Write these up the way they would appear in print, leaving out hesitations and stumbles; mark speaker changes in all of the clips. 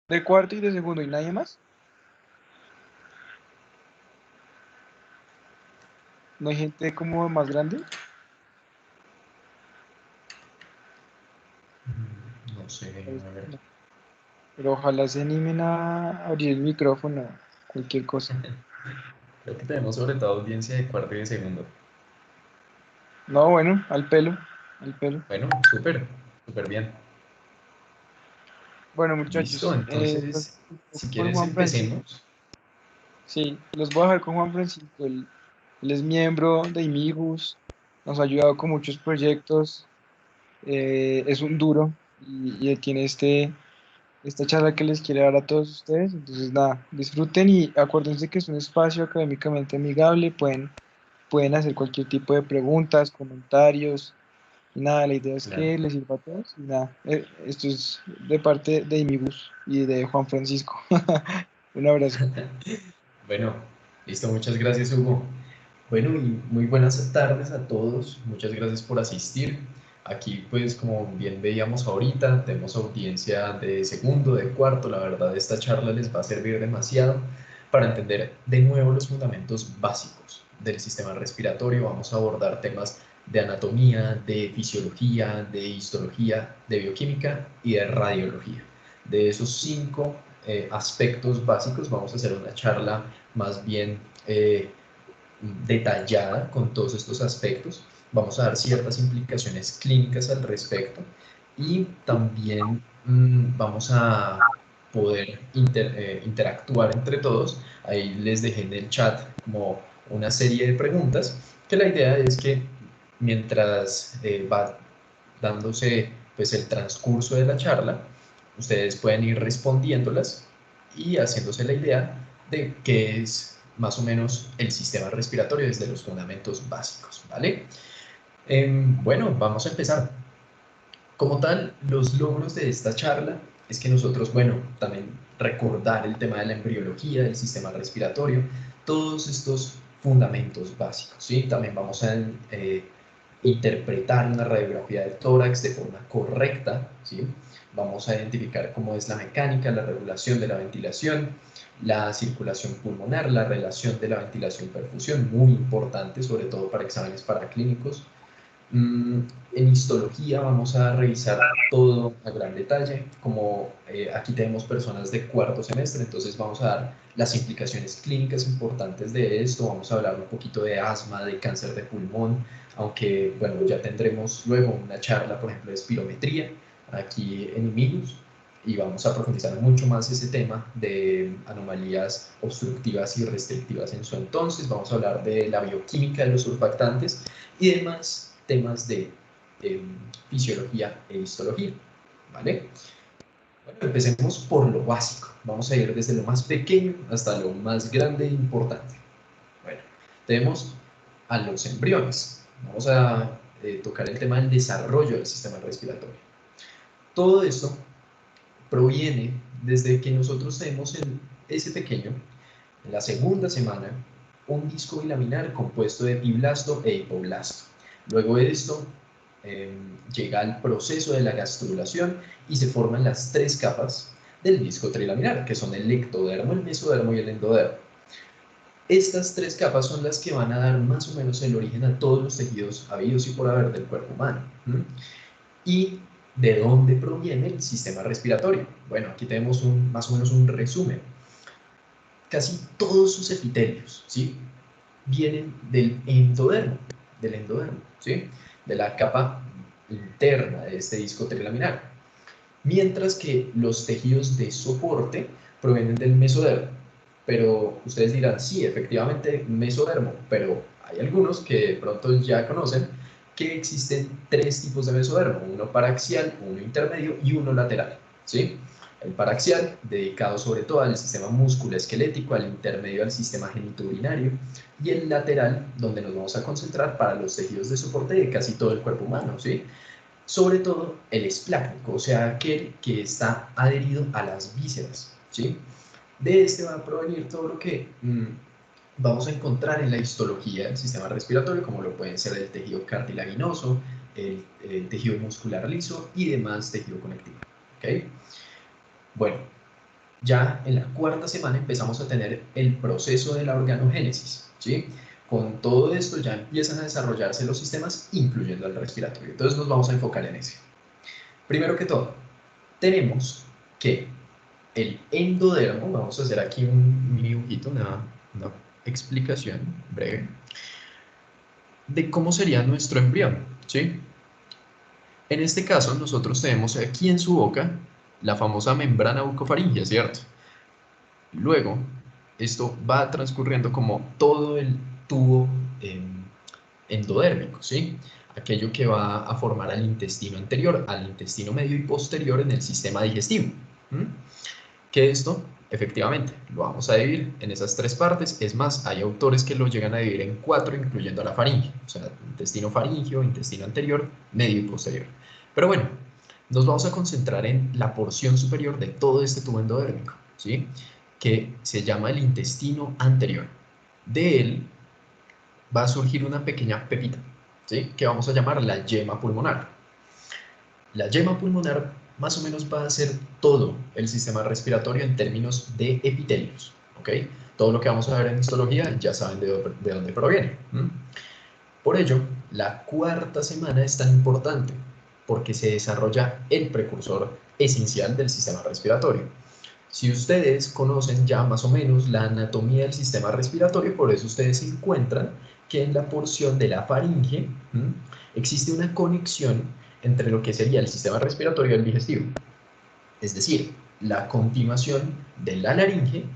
Speaker 1: De cuarto y de segundo y nadie más. No hay gente como más grande.
Speaker 2: No sé,
Speaker 1: Parece
Speaker 2: a
Speaker 1: que
Speaker 2: ver.
Speaker 1: no. Pero ojalá se animen a abrir el micrófono, cualquier cosa.
Speaker 2: Creo que tenemos sobre todo audiencia de cuarto y de segundo.
Speaker 1: No, bueno, al pelo, al pelo.
Speaker 2: Bueno, súper, súper bien.
Speaker 1: Bueno,
Speaker 2: Listo,
Speaker 1: muchachos, los
Speaker 2: entonces,
Speaker 1: dejo
Speaker 2: si
Speaker 1: con
Speaker 2: quieres
Speaker 1: Juan Francisco.
Speaker 2: empecemos.
Speaker 1: Sí, los voy a dejar con Juan Francisco. Él es miembro de Imigus, nos ha ayudado con muchos proyectos, es un duro y él tiene esta charla que les quiere dar a todos ustedes. Entonces, nada, disfruten y acuérdense que es un espacio académicamente amigable, pueden hacer cualquier tipo de preguntas, comentarios, y nada, la idea es
Speaker 2: Claro.
Speaker 1: que les sirva a todos. Y nada, esto es de parte de Imigus y de Juan Francisco. Un abrazo.
Speaker 2: Bueno, listo, muchas gracias, Hugo. Bueno, y muy buenas tardes a todos. Muchas gracias por asistir. Aquí, pues, como bien veíamos ahorita, tenemos audiencia de segundo, de cuarto. La verdad, esta charla les va a servir demasiado para entender de nuevo los fundamentos básicos del sistema respiratorio. Vamos a abordar temas de anatomía, de fisiología, de histología, de bioquímica y de radiología. De esos cinco aspectos básicos vamos a hacer una charla más bien detallada con todos estos aspectos. Vamos a dar ciertas implicaciones clínicas al respecto y también vamos a poder interactuar entre todos. Ahí les dejé en el chat como una serie de preguntas que la idea es que mientras va dándose pues el transcurso de la charla, ustedes pueden ir respondiéndolas y haciéndose la idea de qué es más o menos el sistema respiratorio desde los fundamentos básicos, ¿vale? Bueno, vamos a empezar. Como tal, los logros de esta charla es que nosotros, bueno, también recordar el tema de la embriología, del sistema respiratorio, todos estos fundamentos básicos, ¿sí? También vamos a interpretar una radiografía del tórax de forma correcta, ¿sí? Vamos a identificar cómo es la mecánica, la regulación de la ventilación, la circulación pulmonar, la relación de la ventilación-perfusión, muy importante, sobre todo para exámenes paraclínicos. En histología vamos a revisar todo a gran detalle, como aquí tenemos personas de cuarto semestre, entonces vamos a dar las implicaciones clínicas importantes de esto, vamos a hablar un poquito de asma, de cáncer de pulmón, aunque bueno, ya tendremos luego una charla, por ejemplo, de espirometría aquí en IMIGUS, y vamos a profundizar mucho más ese tema de anomalías obstructivas y restrictivas en su entonces, vamos a hablar de la bioquímica de los surfactantes y demás temas de fisiología e histología, ¿vale? Bueno, empecemos por lo básico. Vamos a ir desde lo más pequeño hasta lo más grande e importante. Bueno, tenemos a los embriones. Vamos a tocar el tema del desarrollo del sistema respiratorio. Todo esto proviene desde que nosotros tenemos en ese pequeño, en la segunda semana, un disco bilaminar compuesto de epiblasto e hipoblasto. Luego de esto llega al proceso de la gastrulación y se forman las tres capas del disco trilaminar, que son el ectodermo, el mesodermo y el endodermo. Estas tres capas son las que van a dar más o menos el origen a todos los tejidos habidos y por haber del cuerpo humano. ¿Y de dónde proviene el sistema respiratorio? Bueno, aquí tenemos más o menos un resumen. Casi todos sus epitelios, ¿sí? Vienen del endodermo, ¿sí? De la capa interna de este disco trilaminar. Mientras que los tejidos de soporte provienen del mesodermo. Pero ustedes dirán, sí, efectivamente, mesodermo, pero hay algunos que de pronto ya conocen que existen tres tipos de mesodermo, uno paraxial, uno intermedio y uno lateral, ¿sí? El paraxial, dedicado sobre todo al sistema musculoesquelético, al intermedio al sistema genitourinario, y el lateral, donde nos vamos a concentrar para los tejidos de soporte de casi todo el cuerpo humano, ¿sí? Sobre todo el esplácnico, o sea, aquel que está adherido a las vísceras, ¿sí? De este va a provenir todo lo que vamos a encontrar en la histología del sistema respiratorio, como lo pueden ser el tejido cartilaginoso, tejido muscular liso y demás tejido conectivo, ¿ok? Bueno, Ya en la cuarta semana empezamos a tener el proceso de la organogénesis, ¿sí? Con todo esto ya empiezan a desarrollarse los sistemas, incluyendo el respiratorio. Entonces nos vamos a enfocar en ese. Primero que todo, tenemos que el endodermo, vamos a hacer aquí un dibujito, una explicación breve de cómo sería nuestro embrión, ¿sí? En este caso, nosotros tenemos aquí en su boca la famosa membrana bucofaringea, ¿cierto? Luego, esto va transcurriendo como todo el tubo endodérmico, ¿sí? Aquello que va a formar al intestino anterior, al intestino medio y posterior en el sistema digestivo. Que esto, efectivamente, lo vamos a dividir en esas tres partes. Es más, hay autores que lo llegan a dividir en cuatro, incluyendo a la faringe. O sea, intestino faríngeo, intestino anterior, medio y posterior. Pero bueno, nos vamos a concentrar en la porción superior de todo este tubo endodérmico, ¿sí? Que se llama el intestino anterior. De él va a surgir una pequeña pepita, ¿sí? Que vamos a llamar la yema pulmonar. La yema pulmonar más o menos va a ser todo el sistema respiratorio en términos de epitelios, ¿ok? Todo lo que vamos a ver en histología ya saben de dónde proviene. Por ello, la cuarta semana es tan importante porque se desarrolla el precursor esencial del sistema respiratorio. Si ustedes conocen ya más o menos la anatomía del sistema respiratorio, por eso ustedes encuentran que en la porción de la faringe existe una conexión entre lo que sería el sistema respiratorio y el digestivo. Es decir, la continuación de la laringe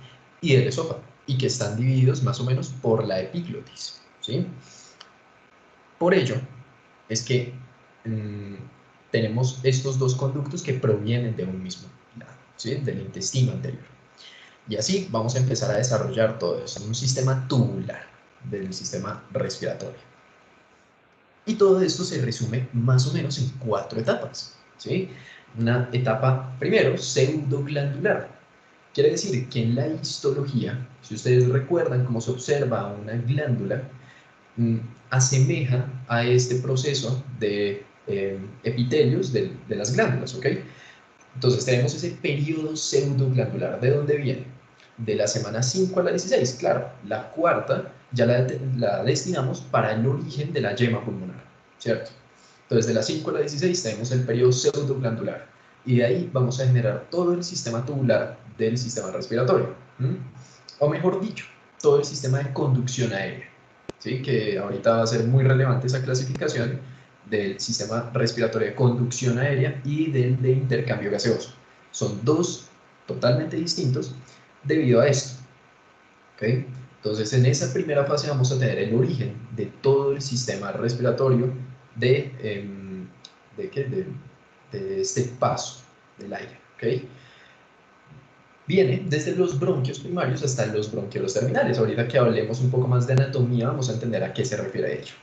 Speaker 2: y del esófago, y que están divididos más o menos por la epiglotis, ¿sí? Por ello, es que tenemos estos dos conductos que provienen de un mismo lado, ¿sí? Del intestino anterior. Y así vamos a empezar a desarrollar todo eso, un sistema tubular del sistema respiratorio. Y todo esto se resume más o menos en 4 etapas, ¿sí? Una etapa, primero, pseudoglandular. Quiere decir que en la histología, si ustedes recuerdan cómo se observa una glándula, asemeja a este proceso de epitelios de las glándulas, ¿ok? Entonces tenemos ese periodo pseudoglandular. ¿De dónde viene? De la semana 5 a la 16. Claro, la cuarta ya la destinamos para el origen de la yema pulmonar, ¿cierto? Entonces de la 5 a la 16 tenemos el periodo pseudoglandular. Y de ahí vamos a generar todo el sistema tubular del sistema respiratorio. O mejor dicho, todo el sistema de conducción aérea. ¿Sí? Que ahorita va a ser muy relevante esa clasificación del sistema respiratorio de conducción aérea y del de intercambio gaseoso. Son dos totalmente distintos debido a esto. ¿Okay? Entonces, en esa primera fase vamos a tener el origen de todo el sistema respiratorio de este paso del aire. ¿Okay? Viene desde los bronquios primarios hasta los bronquiolos terminales. Ahorita que hablemos un poco más de anatomía, vamos a entender a qué se refiere a ello.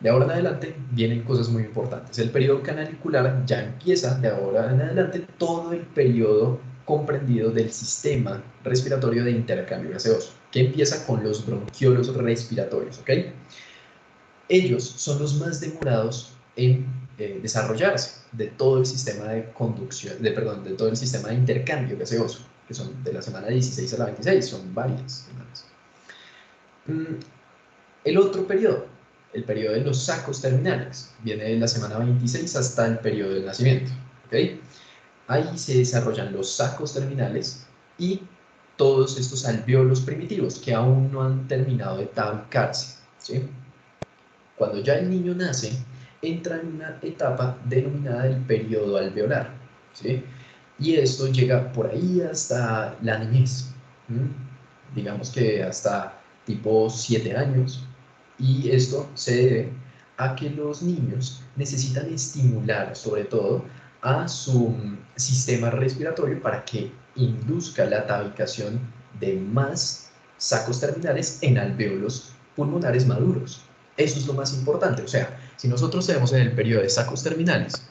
Speaker 2: De ahora en adelante vienen cosas muy importantes. El periodo canalicular ya empieza de ahora en adelante todo el periodo comprendido del sistema respiratorio de intercambio gaseoso, que empieza con los bronquiolos respiratorios, ¿ok? Ellos son los más demorados en desarrollarse de todo el sistema de conducción, de todo el sistema de intercambio gaseoso, que son de la semana 16 a la 26, son varias semanas. El otro periodo, el periodo de los sacos terminales, viene de la semana 26 hasta el periodo del nacimiento. ¿Okay? Ahí se desarrollan los sacos terminales y todos estos alvéolos primitivos que aún no han terminado de tabicarse. ¿Sí? Cuando ya el niño nace, entra en una etapa denominada el periodo alveolar. ¿Sí? Y esto llega por ahí hasta la niñez. Digamos que hasta tipo 7 años. Y esto se debe a que los niños necesitan estimular, sobre todo, a su sistema respiratorio para que induzca la tabicación de más sacos terminales en alvéolos pulmonares maduros. Eso es lo más importante. O sea, si nosotros tenemos en el periodo de sacos terminales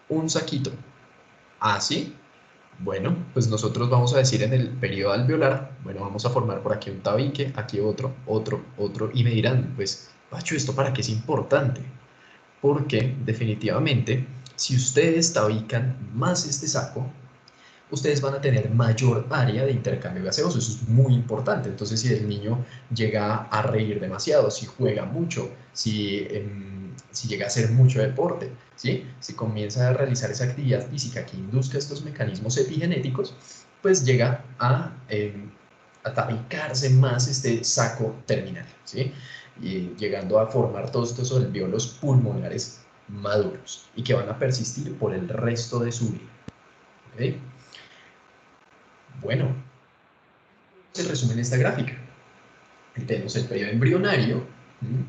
Speaker 2: un saquito así, bueno, pues nosotros vamos a decir en el periodo alveolar, bueno, vamos a formar por aquí un tabique, aquí otro, otro, otro, y me dirán, pues, Pacho, ¿esto para qué es importante? Porque definitivamente, si ustedes tabican más este saco, ustedes van a tener mayor área de intercambio gaseoso. Eso es muy importante. Entonces, si el niño llega a reír demasiado, si juega mucho, si llega a hacer mucho deporte, ¿sí? Si comienza a realizar esa actividad física que induzca estos mecanismos epigenéticos, pues llega a tapicarse más este saco terminal, ¿sí? Y llegando a formar todos estos alvéolos pulmonares maduros y que van a persistir por el resto de su vida. ¿Okay? Bueno, se resume en esta gráfica. Tenemos el periodo embrionario,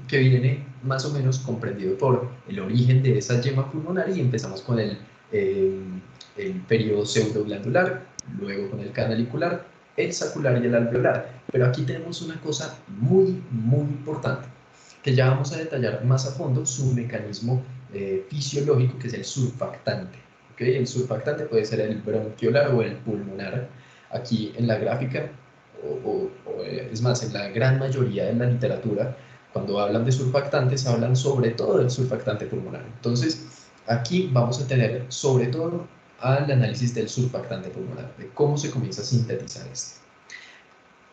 Speaker 2: que viene más o menos comprendido por el origen de esa yema pulmonar, y empezamos con el periodo pseudoglandular, luego con el canalicular, el sacular y el alveolar. Pero aquí tenemos una cosa muy, muy importante, que ya vamos a detallar más a fondo su mecanismo fisiológico, que es el surfactante. ¿Okay? El surfactante puede ser el bronquiolar o el pulmonar. Aquí en la gráfica, es más, en la gran mayoría de la literatura, cuando hablan de surfactantes, hablan sobre todo del surfactante pulmonar. Entonces, aquí vamos a tener sobre todo al análisis del surfactante pulmonar, de cómo se comienza a sintetizar esto.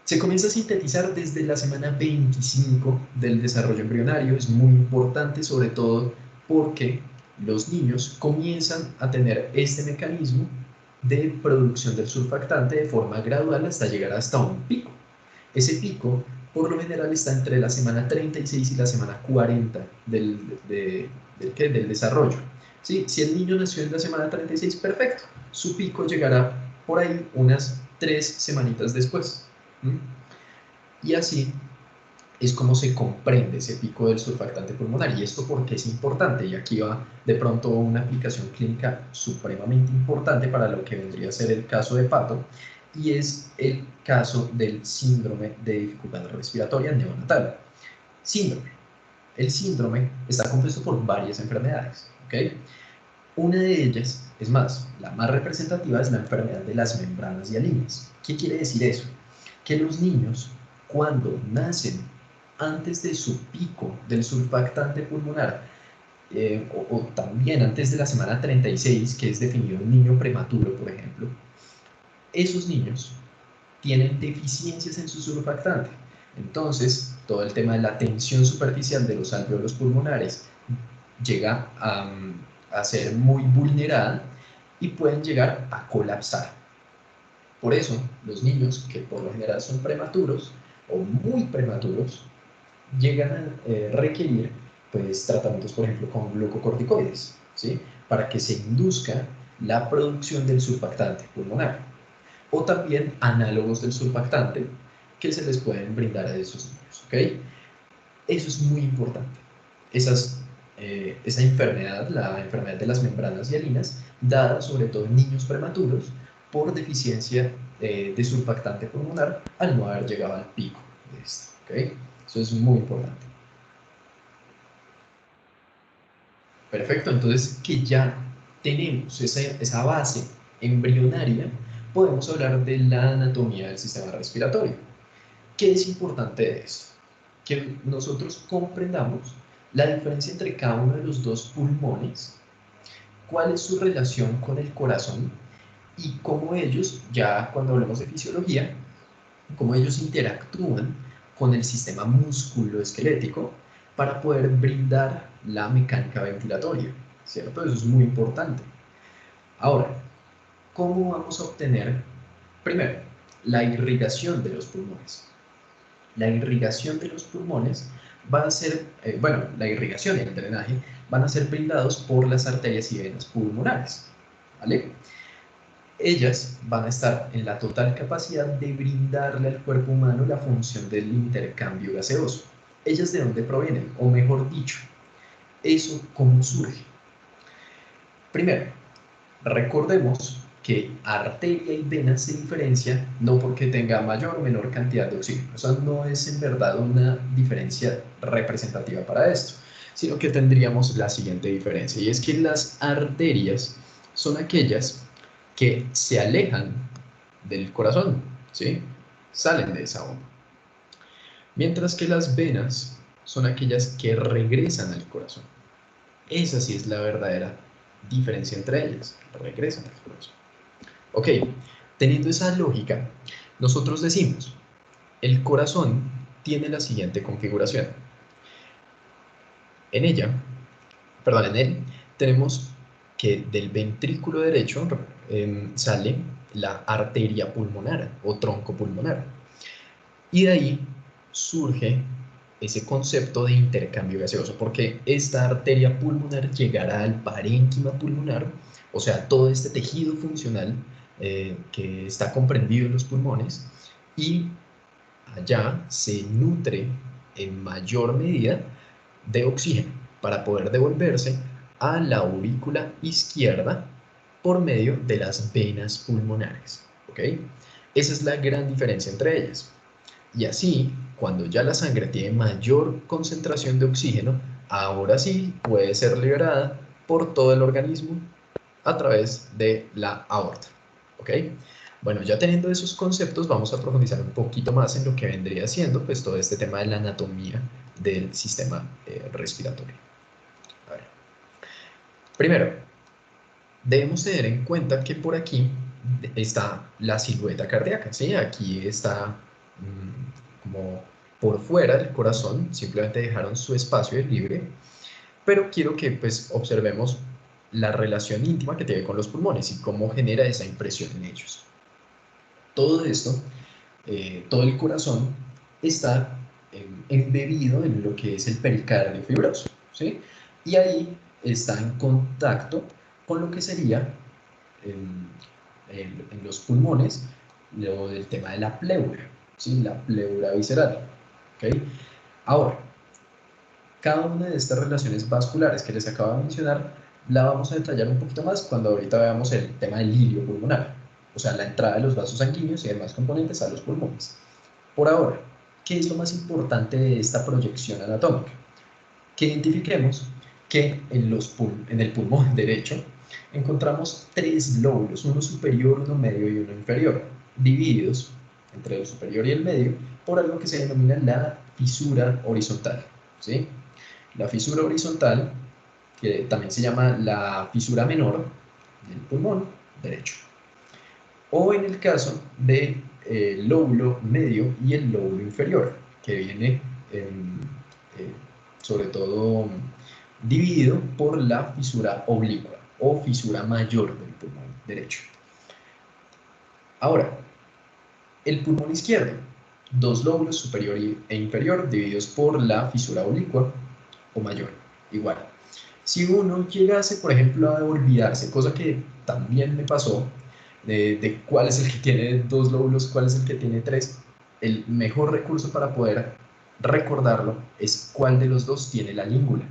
Speaker 2: Se comienza a sintetizar desde la semana 25 del desarrollo embrionario. Es muy importante, sobre todo porque los niños comienzan a tener este mecanismo de producción del surfactante de forma gradual hasta llegar hasta un pico. Ese pico, por lo general, está entre la semana 36 y la semana 40 del desarrollo. ¿Sí? Si el niño nació en la semana 36, perfecto. Su pico llegará por ahí unas 3 semanitas después. Y así es como se comprende ese pico del surfactante pulmonar. ¿Y esto por qué es importante? Y aquí va de pronto una aplicación clínica supremamente importante para lo que vendría a ser el caso de Pato, y es el caso del síndrome de dificultad respiratoria neonatal. Síndrome. El síndrome está compuesto por varias enfermedades, ¿ok? Una de ellas, es más, la más representativa, es la enfermedad de las membranas hialinas. ¿Qué quiere decir eso? Que los niños, cuando nacen antes de su pico del surfactante pulmonar, o también antes de la semana 36, que es definido un niño prematuro, por ejemplo, esos niños tienen deficiencias en su surfactante. Entonces, todo el tema de la tensión superficial de los alvéolos pulmonares llega a ser muy vulnerada y pueden llegar a colapsar. Por eso, los niños que por lo general son prematuros o muy prematuros llegan a requerir pues, tratamientos, por ejemplo, con glucocorticoides, ¿sí? Para que se induzca la producción del surfactante pulmonar. O también análogos del surfactante que se les pueden brindar a esos niños, ¿ok? Eso es muy importante. Esa enfermedad, la enfermedad de las membranas hialinas, dada sobre todo en niños prematuros por deficiencia de surfactante pulmonar al no haber llegado al pico de esto, ¿okay? Eso es muy importante. Perfecto, entonces que ya tenemos esa base embrionaria, podemos hablar de la anatomía del sistema respiratorio. ¿Qué es importante de esto? Que nosotros comprendamos la diferencia entre cada uno de los dos pulmones, cuál es su relación con el corazón y cómo ellos, ya cuando hablamos de fisiología, cómo ellos interactúan con el sistema musculoesquelético para poder brindar la mecánica ventilatoria, ¿cierto? Eso es muy importante. Ahora, ¿cómo vamos a obtener, primero, la irrigación de los pulmones? La irrigación de los pulmones va a ser, bueno, la irrigación y el drenaje van a ser brindados por las arterias y venas pulmonares, ¿vale? Ellas van a estar en la total capacidad de brindarle al cuerpo humano la función del intercambio gaseoso. ¿Ellas de dónde provienen? O mejor dicho, ¿eso cómo surge? Primero, recordemos que arteria y vena se diferencian no porque tenga mayor o menor cantidad de oxígeno. O sea, no es en verdad una diferencia representativa para esto, sino que tendríamos la siguiente diferencia, y es que las arterias son aquellas que se alejan del corazón, ¿sí? Salen de esa bomba. Mientras que las venas son aquellas que regresan al corazón. Esa sí es la verdadera diferencia entre ellas, regresan al corazón. Ok, teniendo esa lógica, nosotros decimos, el corazón tiene la siguiente configuración. En ella, perdón, en él, tenemos que del ventrículo derecho sale la arteria pulmonar o tronco pulmonar. Y de ahí surge ese concepto de intercambio gaseoso, porque esta arteria pulmonar llegará al parénquima pulmonar, o sea, todo este tejido funcional que está comprendido en los pulmones, y allá se nutre en mayor medida de oxígeno para poder devolverse a la aurícula izquierda por medio de las venas pulmonares. ¿Ok? Esa es la gran diferencia entre ellas. Y así, cuando ya la sangre tiene mayor concentración de oxígeno, ahora sí puede ser liberada por todo el organismo a través de la aorta. ¿Ok? Bueno, ya teniendo esos conceptos, vamos a profundizar un poquito más en lo que vendría siendo pues, todo este tema de la anatomía del sistema respiratorio. A ver. Primero, debemos tener en cuenta que por aquí está la silueta cardíaca, ¿sí? Aquí está como por fuera del corazón, simplemente dejaron su espacio libre, pero quiero que pues observemos la relación íntima que tiene con los pulmones y cómo genera esa impresión en ellos. Todo esto, todo el corazón está embebido en lo que es el pericardio fibroso, ¿sí? Y ahí está en contacto con lo que sería en los pulmones lo del tema de la pleura, ¿sí? La pleura visceral, ¿ok? Ahora, cada una de estas relaciones vasculares que les acabo de mencionar la vamos a detallar un poquito más cuando ahorita veamos el tema del hilio pulmonar, o sea, la entrada de los vasos sanguíneos y demás componentes a los pulmones. Por ahora, ¿qué es lo más importante de esta proyección anatómica? Que identifiquemos que en el pulmón derecho encontramos tres lóbulos, uno superior, uno medio y uno inferior, divididos entre el superior y el medio por algo que se denomina la fisura horizontal, ¿sí? La fisura horizontal, que también se llama la fisura menor del pulmón derecho. O en el caso del lóbulo medio y el lóbulo inferior, que viene eh, sobre todo dividido por la fisura oblicua o fisura mayor del pulmón derecho. Ahora, el pulmón izquierdo, dos lóbulos superior e inferior divididos por la fisura oblicua o mayor, igual. Si uno llegase, por ejemplo, a olvidarse, cosa que también me pasó, de cuál es el que tiene dos lóbulos, cuál es el que tiene tres, el mejor recurso para poder recordarlo es cuál de los dos tiene la língula.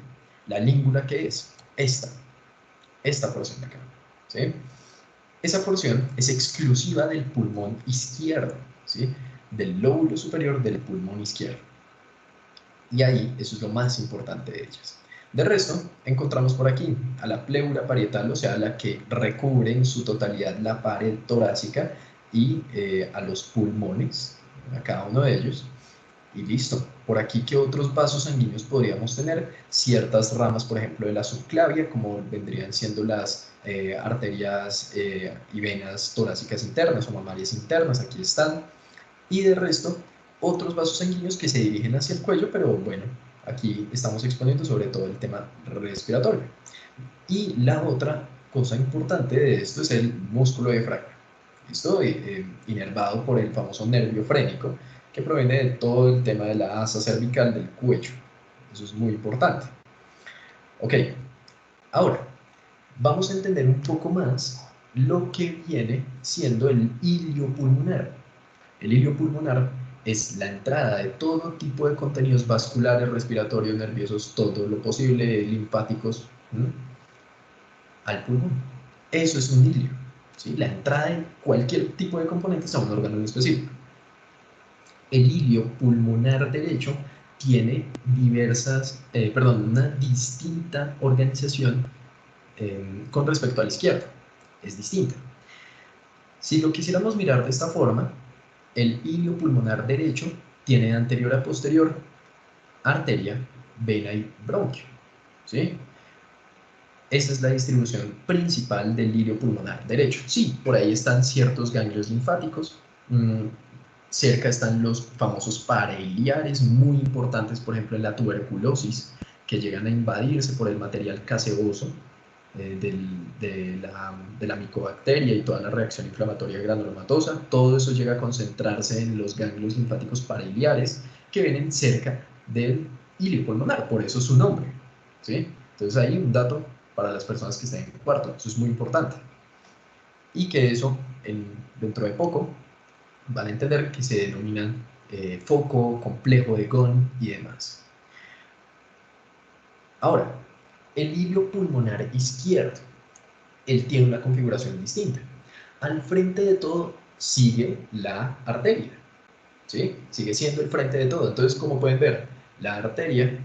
Speaker 2: La língula que es esta porción de acá, ¿sí? Esa porción es exclusiva del pulmón izquierdo, ¿sí? Del lóbulo superior del pulmón izquierdo. Y ahí eso es lo más importante de ellas. De resto, encontramos por aquí a la pleura parietal, o sea, la que recubre en su totalidad la pared torácica y a los pulmones, a cada uno de ellos. Y listo. Por aquí, ¿qué otros vasos sanguíneos podríamos tener? Ciertas ramas, por ejemplo, de la subclavia, como vendrían siendo las arterias y venas torácicas internas o mamarias internas, aquí están. Y de resto, otros vasos sanguíneos que se dirigen hacia el cuello, pero bueno, aquí estamos exponiendo sobre todo el tema respiratorio. Y la otra cosa importante de esto es el músculo diafragma. ¿Listo? Inervado por el famoso nervio frénico, que proviene de todo el tema de la asa cervical del cuello. Eso es muy importante. Ok, ahora vamos a entender un poco más lo que viene siendo el hilio pulmonar. El hilio pulmonar es la entrada de todo tipo de contenidos vasculares, respiratorios, nerviosos, todo lo posible, linfáticos, al pulmón. Eso es un hilio, ¿sí? La entrada de cualquier tipo de componentes a un órgano en específico. El hilio pulmonar derecho tiene una distinta organización con respecto al izquierdo. Es distinta. Si lo quisiéramos mirar de esta forma, el hilio pulmonar derecho tiene anterior a posterior arteria, vena y bronquio, ¿sí? Esa es la distribución principal del hilio pulmonar derecho. Sí, por ahí están ciertos ganglios linfáticos. Cerca están los famosos parailiares, muy importantes, por ejemplo, en la tuberculosis, que llegan a invadirse por el material caseoso de la micobacteria y toda la reacción inflamatoria granulomatosa. Todo eso llega a concentrarse en los ganglios linfáticos parailiares que vienen cerca del hilio pulmonar, por eso su nombre, ¿sí? Entonces ahí un dato para las personas que estén en cuarto, eso es muy importante. Y que eso, dentro de poco, van a entender que se denominan foco, complejo de Ghon y demás. Ahora, el hilio pulmonar izquierdo, él tiene una configuración distinta. Al frente de todo sigue la arteria, ¿sí? Sigue siendo el frente de todo. Entonces, como pueden ver, la arteria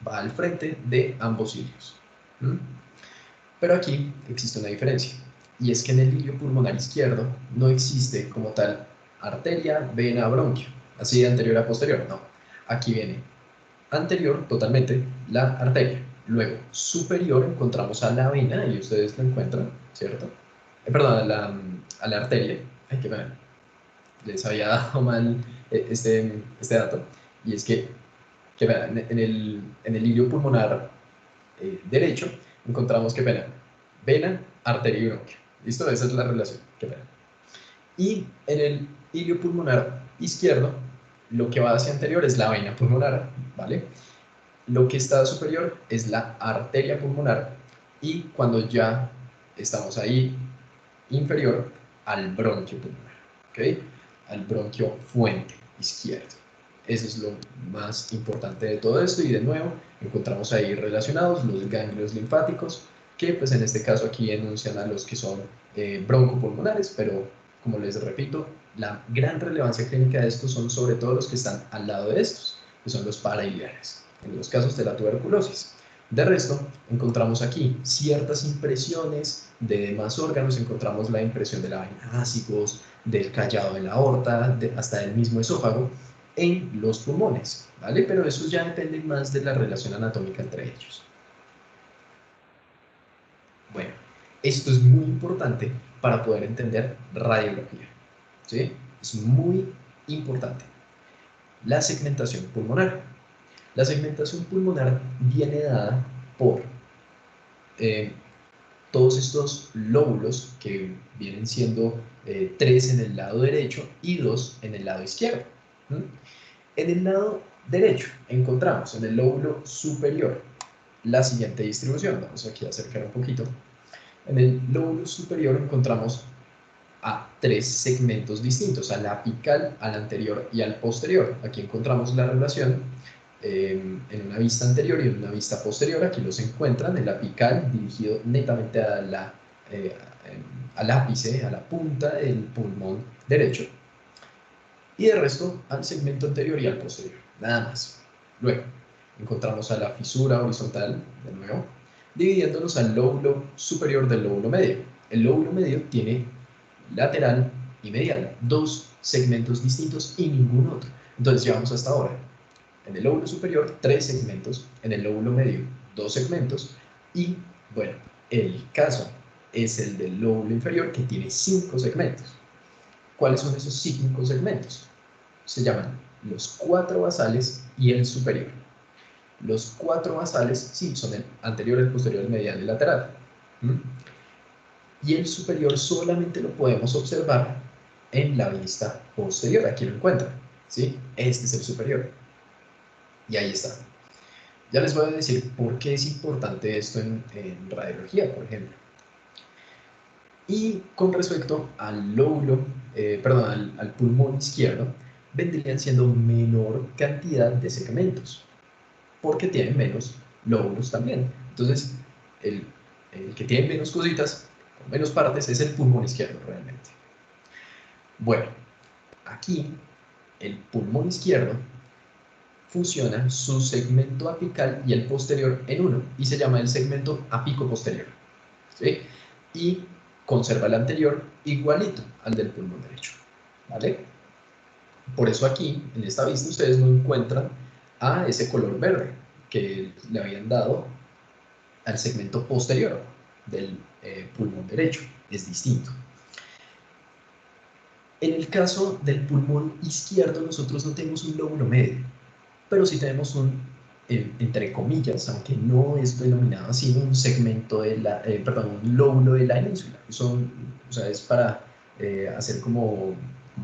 Speaker 2: va al frente de ambos hilios. Pero aquí existe una diferencia, y es que en el hilio pulmonar izquierdo no existe como tal arteria, vena, bronquio, así de anterior a posterior, no. Aquí viene anterior totalmente la arteria, luego superior encontramos a la vena, y ustedes lo encuentran, ¿cierto? Perdón, a la arteria, ay, qué pena, les había dado mal este dato, y es que en el hilio pulmonar derecho, encontramos que vena, arteria y bronquio. ¿Listo? Esa es la relación. Qué pena. Y en el hilio pulmonar izquierdo, lo que va hacia anterior es la vena pulmonar, ¿vale? Lo que está superior es la arteria pulmonar, y cuando ya estamos ahí inferior al bronquio pulmonar, ¿ok? Al bronquio fuente izquierdo. Eso es lo más importante de todo esto, y de nuevo encontramos ahí relacionados los ganglios linfáticos, que pues en este caso aquí enuncian a los que son broncopulmonares, pero como les repito, la gran relevancia clínica de estos son sobre todo los que están al lado de estos, que son los parailiares, en los casos de la tuberculosis. De resto, encontramos aquí ciertas impresiones de demás órganos, encontramos la impresión de la vaina ácigos, del callado de la aorta, hasta del mismo esófago, en los pulmones, ¿vale? Pero eso ya depende más de la relación anatómica entre ellos. Bueno, esto es muy importante para poder entender radiografía, ¿sí? Es muy importante. La segmentación pulmonar. La segmentación pulmonar viene dada por todos estos lóbulos que vienen siendo 3 en el lado derecho y 2 en el lado izquierdo. En el lado derecho encontramos en el lóbulo superior la siguiente distribución. Vamos aquí a acercar un poquito. En el lóbulo superior encontramos a 3 segmentos distintos, al apical, al anterior y al posterior. Aquí encontramos la relación en una vista anterior y en una vista posterior. Aquí los encuentran, el apical dirigido netamente al ápice, a la punta del pulmón derecho, y de resto al segmento anterior y al posterior, nada más. Luego encontramos a la fisura horizontal, de nuevo, dividiéndonos al lóbulo superior del lóbulo medio. El lóbulo medio tiene lateral y medial, 2 segmentos distintos y ningún otro. Entonces llevamos hasta ahora en el lóbulo superior 3 segmentos, en el lóbulo medio 2 segmentos, y bueno, el caso es el del lóbulo inferior, que tiene 5 segmentos. ¿Cuáles son esos 5 segmentos? Se llaman los 4 basales y el superior. Los 4 basales, sí, son el anterior, el posterior, el medial y el lateral. Y el superior solamente lo podemos observar en la vista posterior. Aquí lo encuentran, ¿sí? Este es el superior. Y ahí está. Ya les voy a decir por qué es importante esto en radiología, por ejemplo. Y con respecto al lóbulo, perdón, al pulmón izquierdo, vendrían siendo menor cantidad de segmentos, porque tienen menos lóbulos también. Entonces, el que tiene menos cositas, o menos partes, es el pulmón izquierdo realmente. Bueno, aquí el pulmón izquierdo fusiona su segmento apical y el posterior en uno, y se llama el segmento apico-posterior, ¿sí? Y conserva el anterior igualito al del pulmón derecho, ¿vale? Por eso aquí, en esta vista, ustedes no encuentran a ese color verde que le habían dado al segmento posterior. del pulmón derecho, es distinto. En el caso del pulmón izquierdo, nosotros no tenemos un lóbulo medio, pero sí tenemos un, entre comillas, aunque no es denominado así, un segmento de la, perdón, un lóbulo de la ínsula. O sea, es para hacer como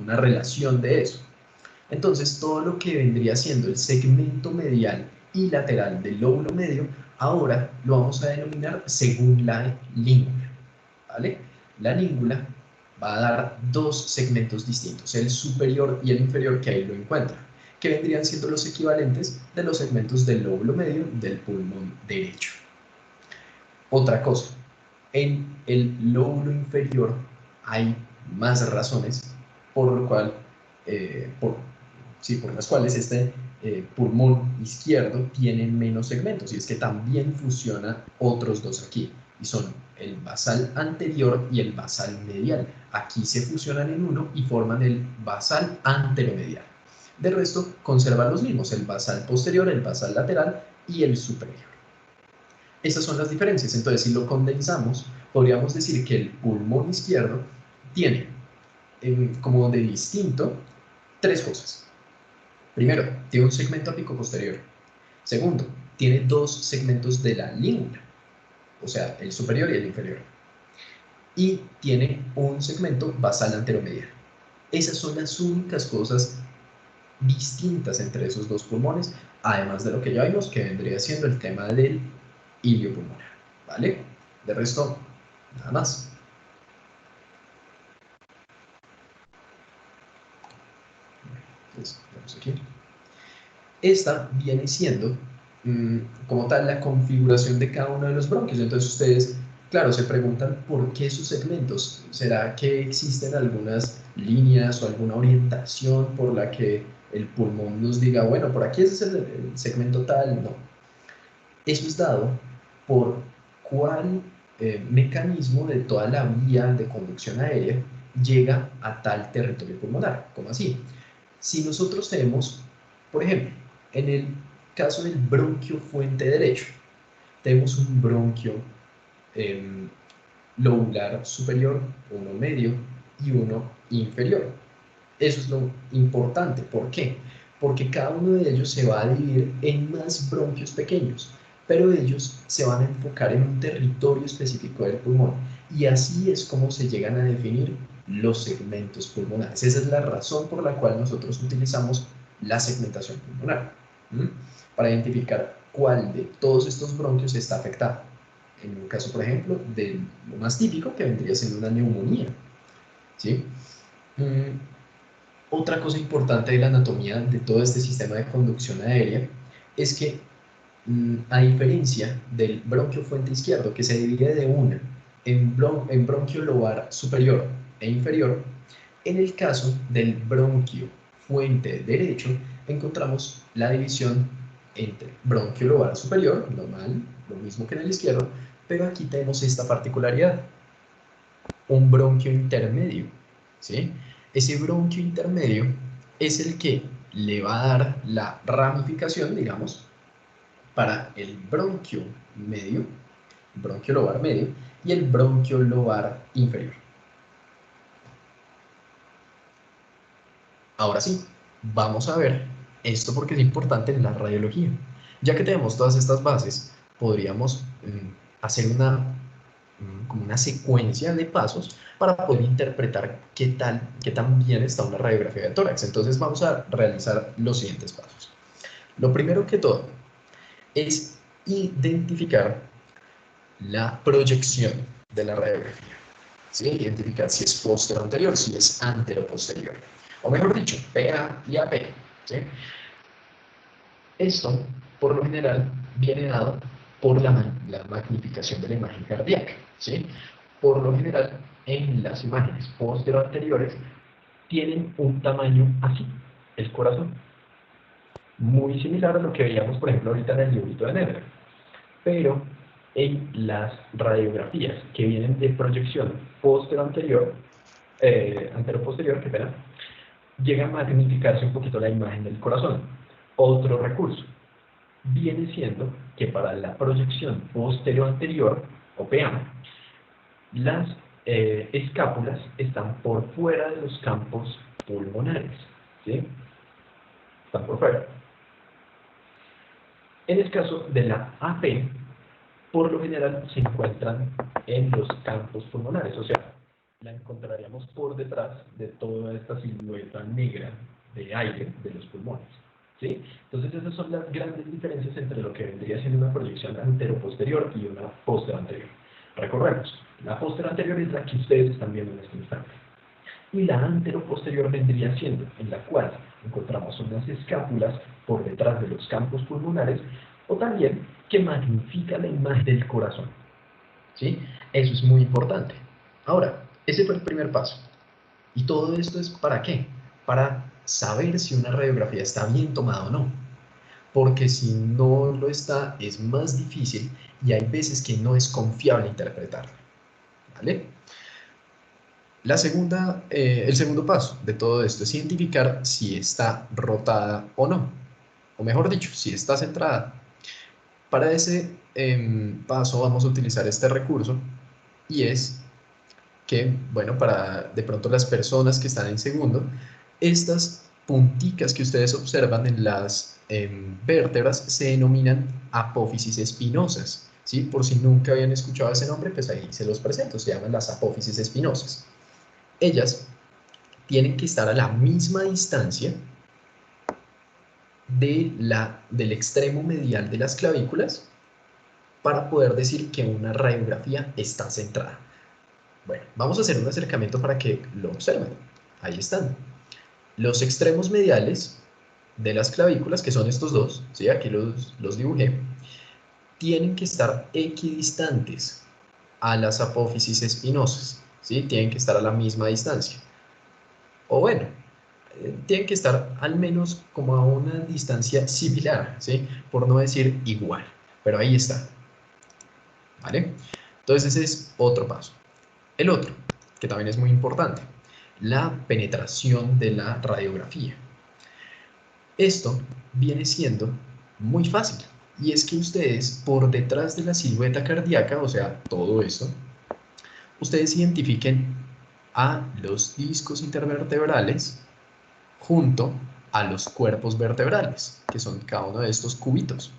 Speaker 2: una relación de eso. Entonces, todo lo que vendría siendo el segmento medial y lateral del lóbulo medio, ahora lo vamos a denominar según la língula, ¿vale? La língula va a dar dos segmentos distintos, el superior y el inferior, que ahí lo encuentran, que vendrían siendo los equivalentes de los segmentos del lóbulo medio del pulmón derecho. Otra cosa, en el lóbulo inferior hay más razones por lo cual, por las cuales este pulmón izquierdo tiene menos segmentos, y es que también fusionan otros dos aquí, y son el basal anterior y el basal medial. Aquí se fusionan en uno y forman el basal anteromedial. De resto, conservan los mismos, el basal posterior, el basal lateral y el superior. Esas son las diferencias. Entonces, si lo condensamos, podríamos decir que el pulmón izquierdo tiene como de distinto tres cosas. Primero, tiene un segmento apico posterior. Segundo, tiene dos segmentos de la língula, o sea, el superior y el inferior. Y tiene un segmento basal anteromedial. Esas son las únicas cosas distintas entre esos dos pulmones, además de lo que ya vimos, que vendría siendo el tema del ilio pulmonar, ¿vale? De resto, nada más. Entonces, vamos aquí. Esta viene siendo como tal la configuración de cada uno de los bronquios. Entonces ustedes, claro, se preguntan por qué sus segmentos. ¿Será que existen algunas líneas o alguna orientación por la que el pulmón nos diga, bueno, por aquí es el segmento tal? No. Eso es dado por cuál mecanismo de toda la vía de conducción aérea llega a tal territorio pulmonar. ¿Cómo así? Si nosotros tenemos, por ejemplo, en el caso del bronquio fuente derecho, tenemos un bronquio lobular superior, uno medio y uno inferior. Eso es lo importante. ¿Por qué? Porque cada uno de ellos se va a dividir en más bronquios pequeños, pero ellos se van a enfocar en un territorio específico del pulmón. Y así es como se llegan a definir los segmentos pulmonares. Esa es la razón por la cual nosotros utilizamos la segmentación pulmonar, para identificar cuál de todos estos bronquios está afectado. En un caso, por ejemplo, de lo más típico, que vendría siendo una neumonía, ¿sí? Otra cosa importante de la anatomía de todo este sistema de conducción aérea es que, a diferencia del bronquio fuente izquierdo, que se divide de una en bronquio lobar superior e inferior, en el caso del bronquio fuente derecho encontramos la división entre bronquio lobar superior, normal, lo mismo que en el izquierdo, pero aquí tenemos esta particularidad, un bronquio intermedio, ¿sí? Ese bronquio intermedio es el que le va a dar la ramificación, digamos, para el bronquio medio, bronquio lobar medio, y el bronquio lobar inferior. Ahora sí, vamos a ver esto porque es importante en la radiología. Ya que tenemos todas estas bases, podríamos hacer como una secuencia de pasos para poder interpretar qué tan bien está una radiografía de tórax. Entonces vamos a realizar los siguientes pasos. Lo primero que todo es identificar la proyección de la radiografía, ¿sí? Identificar si es posterior anterior, si es antero posterior, o mejor dicho, PA y AP, ¿sí? Esto, por lo general, viene dado por la magnificación de la imagen cardíaca, ¿sí? Por lo general, en las imágenes posterior-anteriores tienen un tamaño así, el corazón, muy similar a lo que veíamos, por ejemplo, ahorita en el librito de Nedler. Pero en las radiografías que vienen de proyección posterior-anterior, antero-posterior, qué pena, llega a magnificarse un poquito la imagen del corazón. Otro recurso viene siendo que para la proyección posterior-anterior OPA. Las escápulas están por fuera de los campos pulmonares, ¿sí? Están por fuera. En el caso de la AP, por lo general se encuentran en los campos pulmonares, o sea, la encontraríamos por detrás de toda esta silueta negra de aire de los pulmones, ¿sí? Entonces esas son las grandes diferencias entre lo que vendría siendo una proyección anteroposterior y una posteranterior. Recordemos, la posteranterior es la que ustedes están viendo en este instante. Y la anteroposterior vendría siendo, en la cual encontramos unas escápulas por detrás de los campos pulmonares, o también que magnifica la imagen del corazón, ¿sí? Eso es muy importante. Ahora, ese fue el primer paso. ¿Y todo esto es para qué? Para saber si una radiografía está bien tomada o no. Porque si no lo está, es más difícil y hay veces que no es confiable interpretarla, ¿vale? El segundo paso de todo esto es identificar si está rotada o no, o mejor dicho, si está centrada. Para ese paso vamos a utilizar este recurso y es que, bueno, para de pronto las personas que están en segundo, estas punticas que ustedes observan en las vértebras se denominan apófisis espinosas, ¿sí? Por si nunca habían escuchado ese nombre, pues ahí se los presento, se llaman las apófisis espinosas. Ellas tienen que estar a la misma distancia del extremo medial de las clavículas para poder decir que una radiografía está centrada. Bueno, vamos a hacer un acercamiento para que lo observen. Ahí están. Los extremos mediales de las clavículas, que son estos dos, ¿sí? Aquí los dibujé, tienen que estar equidistantes a las apófisis espinosas, ¿sí? Tienen que estar a la misma distancia. O bueno, tienen que estar al menos como a una distancia similar, ¿sí? Por no decir igual, pero ahí está, ¿vale? Entonces ese es otro paso. El otro, que también es muy importante, la penetración de la radiografía. Esto viene siendo muy fácil, y es que ustedes por detrás de la silueta cardíaca, o sea, todo esto, ustedes identifiquen a los discos intervertebrales junto a los cuerpos vertebrales, que son cada uno de estos cubitos.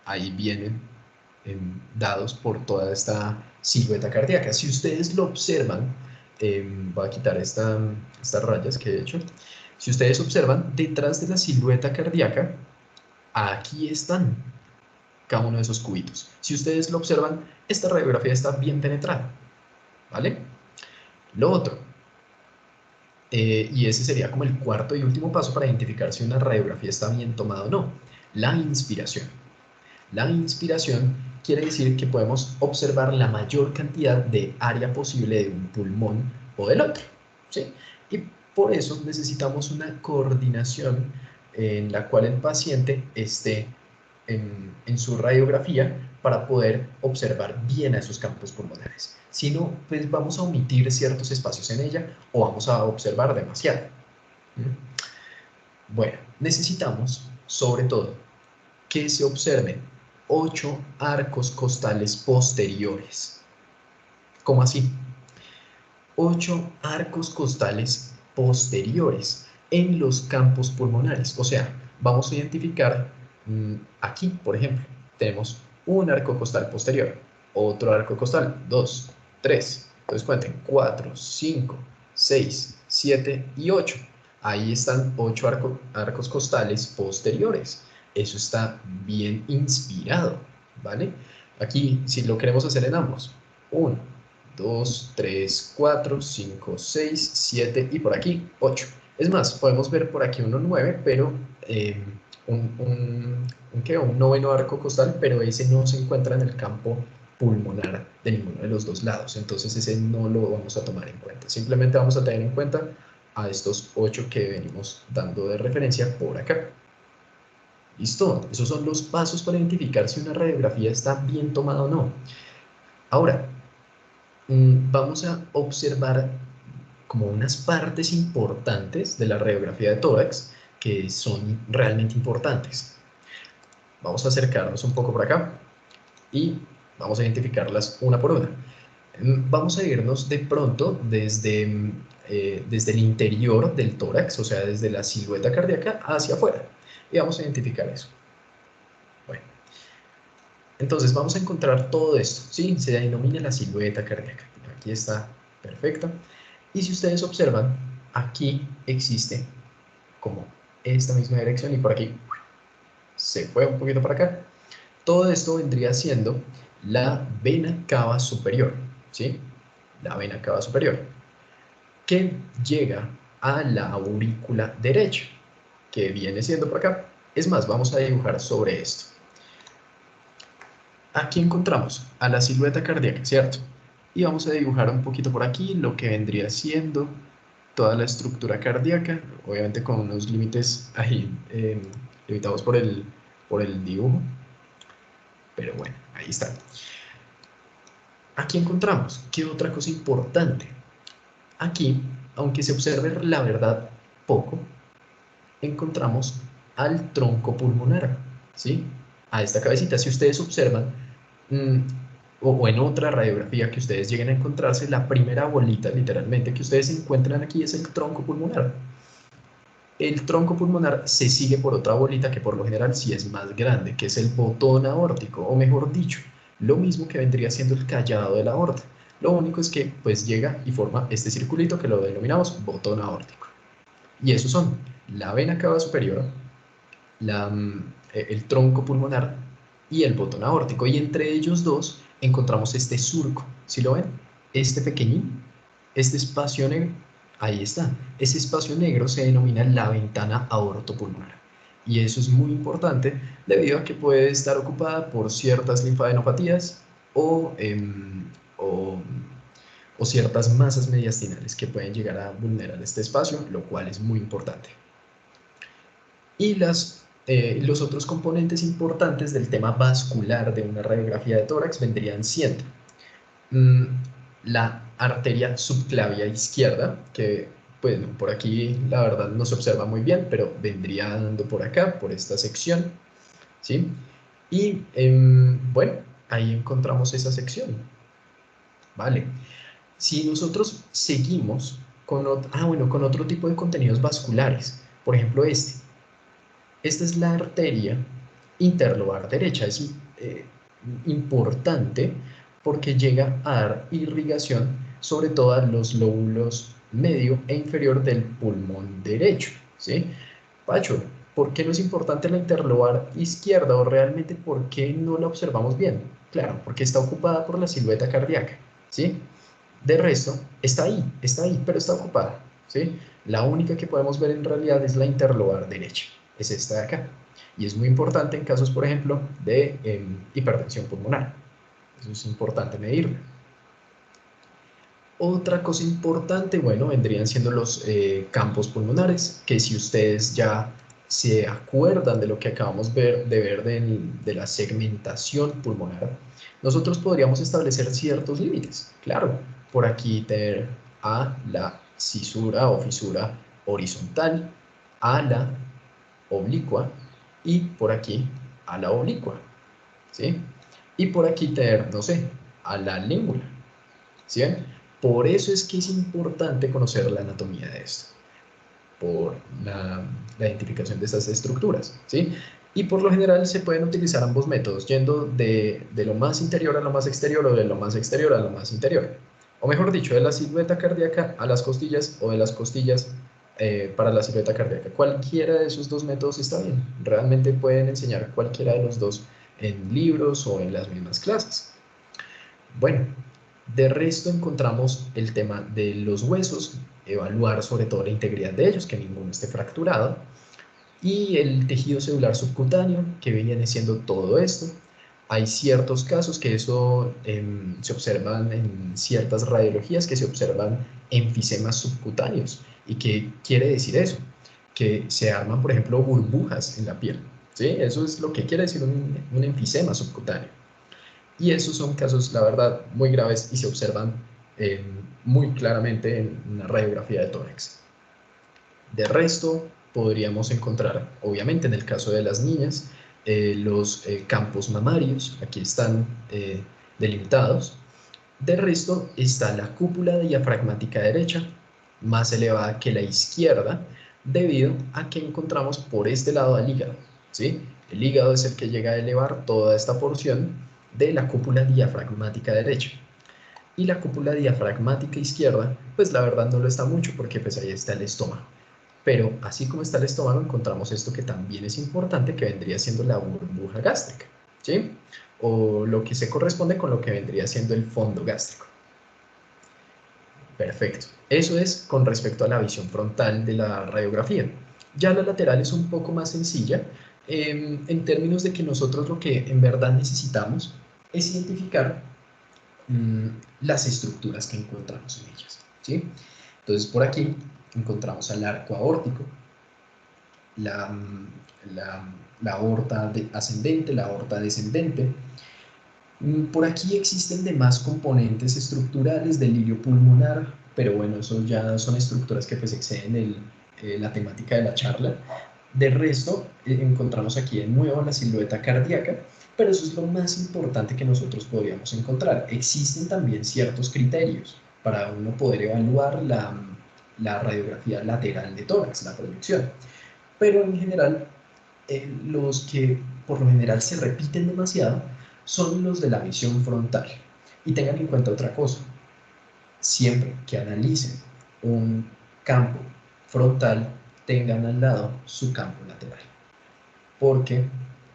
Speaker 2: Ahí vienen dados por toda esta silueta cardíaca. Si ustedes lo observan, voy a quitar estas rayas que he hecho. Si ustedes observan, detrás de la silueta cardíaca, aquí están cada uno de esos cubitos. Si ustedes lo observan, esta radiografía está bien penetrada, ¿vale? Lo otro, y ese sería como el cuarto y último paso para identificar si una radiografía está bien tomada o no, la inspiración. La inspiración quiere decir que podemos observar la mayor cantidad de área posible de un pulmón o del otro, ¿sí? Y por eso necesitamos una coordinación en la cual el paciente esté en su radiografía para poder observar bien a esos campos pulmonares. Si no, pues vamos a omitir ciertos espacios en ella o vamos a observar demasiado. Bueno, necesitamos, sobre todo, que se observen 8 arcos costales posteriores. ¿Cómo así? 8 arcos costales posteriores en los campos pulmonares. O sea, vamos a identificar aquí, por ejemplo, tenemos un arco costal posterior, otro arco costal, 2, 3. Entonces cuenten, 4, 5, 6, 7 y 8. Ahí están 8 arcos costales posteriores. Eso está bien inspirado, ¿vale? Aquí, si lo queremos hacer en ambos, 1, 2, 3, 4, 5, 6, 7 y por aquí 8. Es más, podemos ver por aquí uno 9, pero un noveno arco costal, pero ese no se encuentra en el campo pulmonar de ninguno de los dos lados. Entonces ese no lo vamos a tomar en cuenta. Simplemente vamos a tener en cuenta a estos 8 que venimos dando de referencia por acá. ¿Listo? Esos son los pasos para identificar si una radiografía está bien tomada o no. Ahora, vamos a observar como unas partes importantes de la radiografía de tórax que son realmente importantes. Vamos a acercarnos un poco por acá y Vamos a identificarlas una por una. Vamos a irnos de pronto desde el interior del tórax, o sea, desde la silueta cardíaca hacia afuera. Y vamos a identificar eso. Bueno, entonces vamos a encontrar todo esto, ¿sí? Se denomina la silueta cardíaca. Aquí está, perfecto. Y si ustedes observan, aquí existe como esta misma dirección y por aquí se fue un poquito para acá. Todo esto vendría siendo la vena cava superior, ¿sí? La vena cava superior, que llega a la aurícula derecha, que viene siendo por acá. Es más, vamos a dibujar sobre esto. Aquí encontramos a la silueta cardíaca, ¿cierto? Y vamos a dibujar un poquito por aquí lo que vendría siendo toda la estructura cardíaca, obviamente con unos límites ahí limitados por el dibujo, pero bueno, ahí está. Aquí encontramos, ¿qué otra cosa importante? Aquí, aunque se observe la verdad poco, encontramos al tronco pulmonar, ¿sí? A esta cabecita. Si ustedes observan, mmm, o en otra radiografía que ustedes lleguen a encontrarse, la primera bolita, literalmente, que ustedes encuentran aquí es el tronco pulmonar. El tronco pulmonar se sigue por otra bolita que por lo general sí es más grande, que es el botón aórtico, o mejor dicho, lo mismo que vendría siendo el callado de la aorta. Lo único es que pues llega y forma este circulito que lo denominamos botón aórtico. Y esos son la vena cava superior, el tronco pulmonar y el botón aórtico. Y entre ellos dos encontramos este surco. ¿Sí lo ven? Este pequeñín, este espacio negro, ahí está. Ese espacio negro se denomina la ventana aortopulmonar. Y eso es muy importante debido a que puede estar ocupada por ciertas linfadenopatías o, o, o ciertas masas mediastinales que pueden llegar a vulnerar este espacio, lo cual es muy importante. Y los otros componentes importantes del tema vascular de una radiografía de tórax vendrían siendo mm, la arteria subclavia izquierda, que bueno, por aquí la verdad no se observa muy bien, pero vendría dando por acá, por esta sección, ¿sí? Y bueno, ahí encontramos esa sección, ¿vale? Si nosotros seguimos con otro tipo de contenidos vasculares, por ejemplo esta es la arteria interlobar derecha, es importante porque llega a dar irrigación sobre todo a los lóbulos medio e inferior del pulmón derecho, ¿sí? Pacho, ¿por qué no es importante la interlobar izquierda o realmente por qué no la observamos bien? Claro, porque está ocupada por la silueta cardíaca, ¿sí? De resto, está ahí, pero está ocupada, ¿sí? La única que podemos ver en realidad es la interlobar derecha, es esta de acá. Y es muy importante en casos, por ejemplo, de hipertensión pulmonar. Eso es importante medirlo. Otra cosa importante, bueno, vendrían siendo los campos pulmonares, que si ustedes ya se acuerdan de lo que acabamos de ver de la segmentación pulmonar, nosotros podríamos establecer ciertos límites. Claro, por aquí tener a la cisura o fisura horizontal, a la oblicua y por aquí a la oblicua, ¿sí? Y por aquí tener, no sé, a la língula, ¿sí ven? Por eso es que es importante conocer la anatomía de esto, por la identificación de estas estructuras, ¿sí? Y por lo general se pueden utilizar ambos métodos, yendo de lo más interior a lo más exterior o de lo más exterior a lo más interior. O mejor dicho, de la silueta cardíaca a las costillas o de las costillas para la silueta cardíaca. Cualquiera de esos dos métodos está bien. Realmente pueden enseñar cualquiera de los dos en libros o en las mismas clases. Bueno, de resto encontramos el tema de los huesos, evaluar sobre todo la integridad de ellos, que ninguno esté fracturado, y el tejido celular subcutáneo, que viene siendo todo esto. Hay ciertos casos que eso se observan en ciertas radiologías, que se observan enfisemas subcutáneos. ¿Y qué quiere decir eso? Que se arman, por ejemplo, burbujas en la piel, ¿sí? Eso es lo que quiere decir un enfisema subcutáneo. Y esos son casos, la verdad, muy graves y se observan muy claramente en una radiografía de tórax. De resto, podríamos encontrar, obviamente en el caso de las niñas, los campos mamarios. Aquí están delimitados. De resto está la cúpula diafragmática derecha, más elevada que la izquierda, debido a que encontramos por este lado al hígado, ¿sí? El hígado es el que llega a elevar toda esta porción de la cúpula diafragmática derecha. Y la cúpula diafragmática izquierda, pues la verdad no lo está mucho porque pues ahí está el estómago. Pero así como está el estómago, encontramos esto que también es importante, que vendría siendo la burbuja gástrica, ¿sí? O lo que se corresponde con lo que vendría siendo el fondo gástrico. Perfecto. Eso es con respecto a la visión frontal de la radiografía. Ya la lateral es un poco más sencilla, en términos de que nosotros lo que en verdad necesitamos es identificar las estructuras que encontramos en ellas, ¿sí? Entonces por aquí encontramos al arco aórtico, la, la aorta ascendente, la aorta descendente. Por aquí existen demás componentes estructurales del lirio pulmonar, pero bueno, eso ya son estructuras que pues exceden la temática de la charla. De resto, encontramos aquí de nuevo la silueta cardíaca, pero eso es lo más importante que nosotros podríamos encontrar. Existen también ciertos criterios para uno poder evaluar la radiografía lateral de tórax, la proyección, pero en general, los que por lo general se repiten demasiado son los de la visión frontal. Y tengan en cuenta otra cosa, siempre que analicen un campo frontal, tengan al lado su campo lateral, porque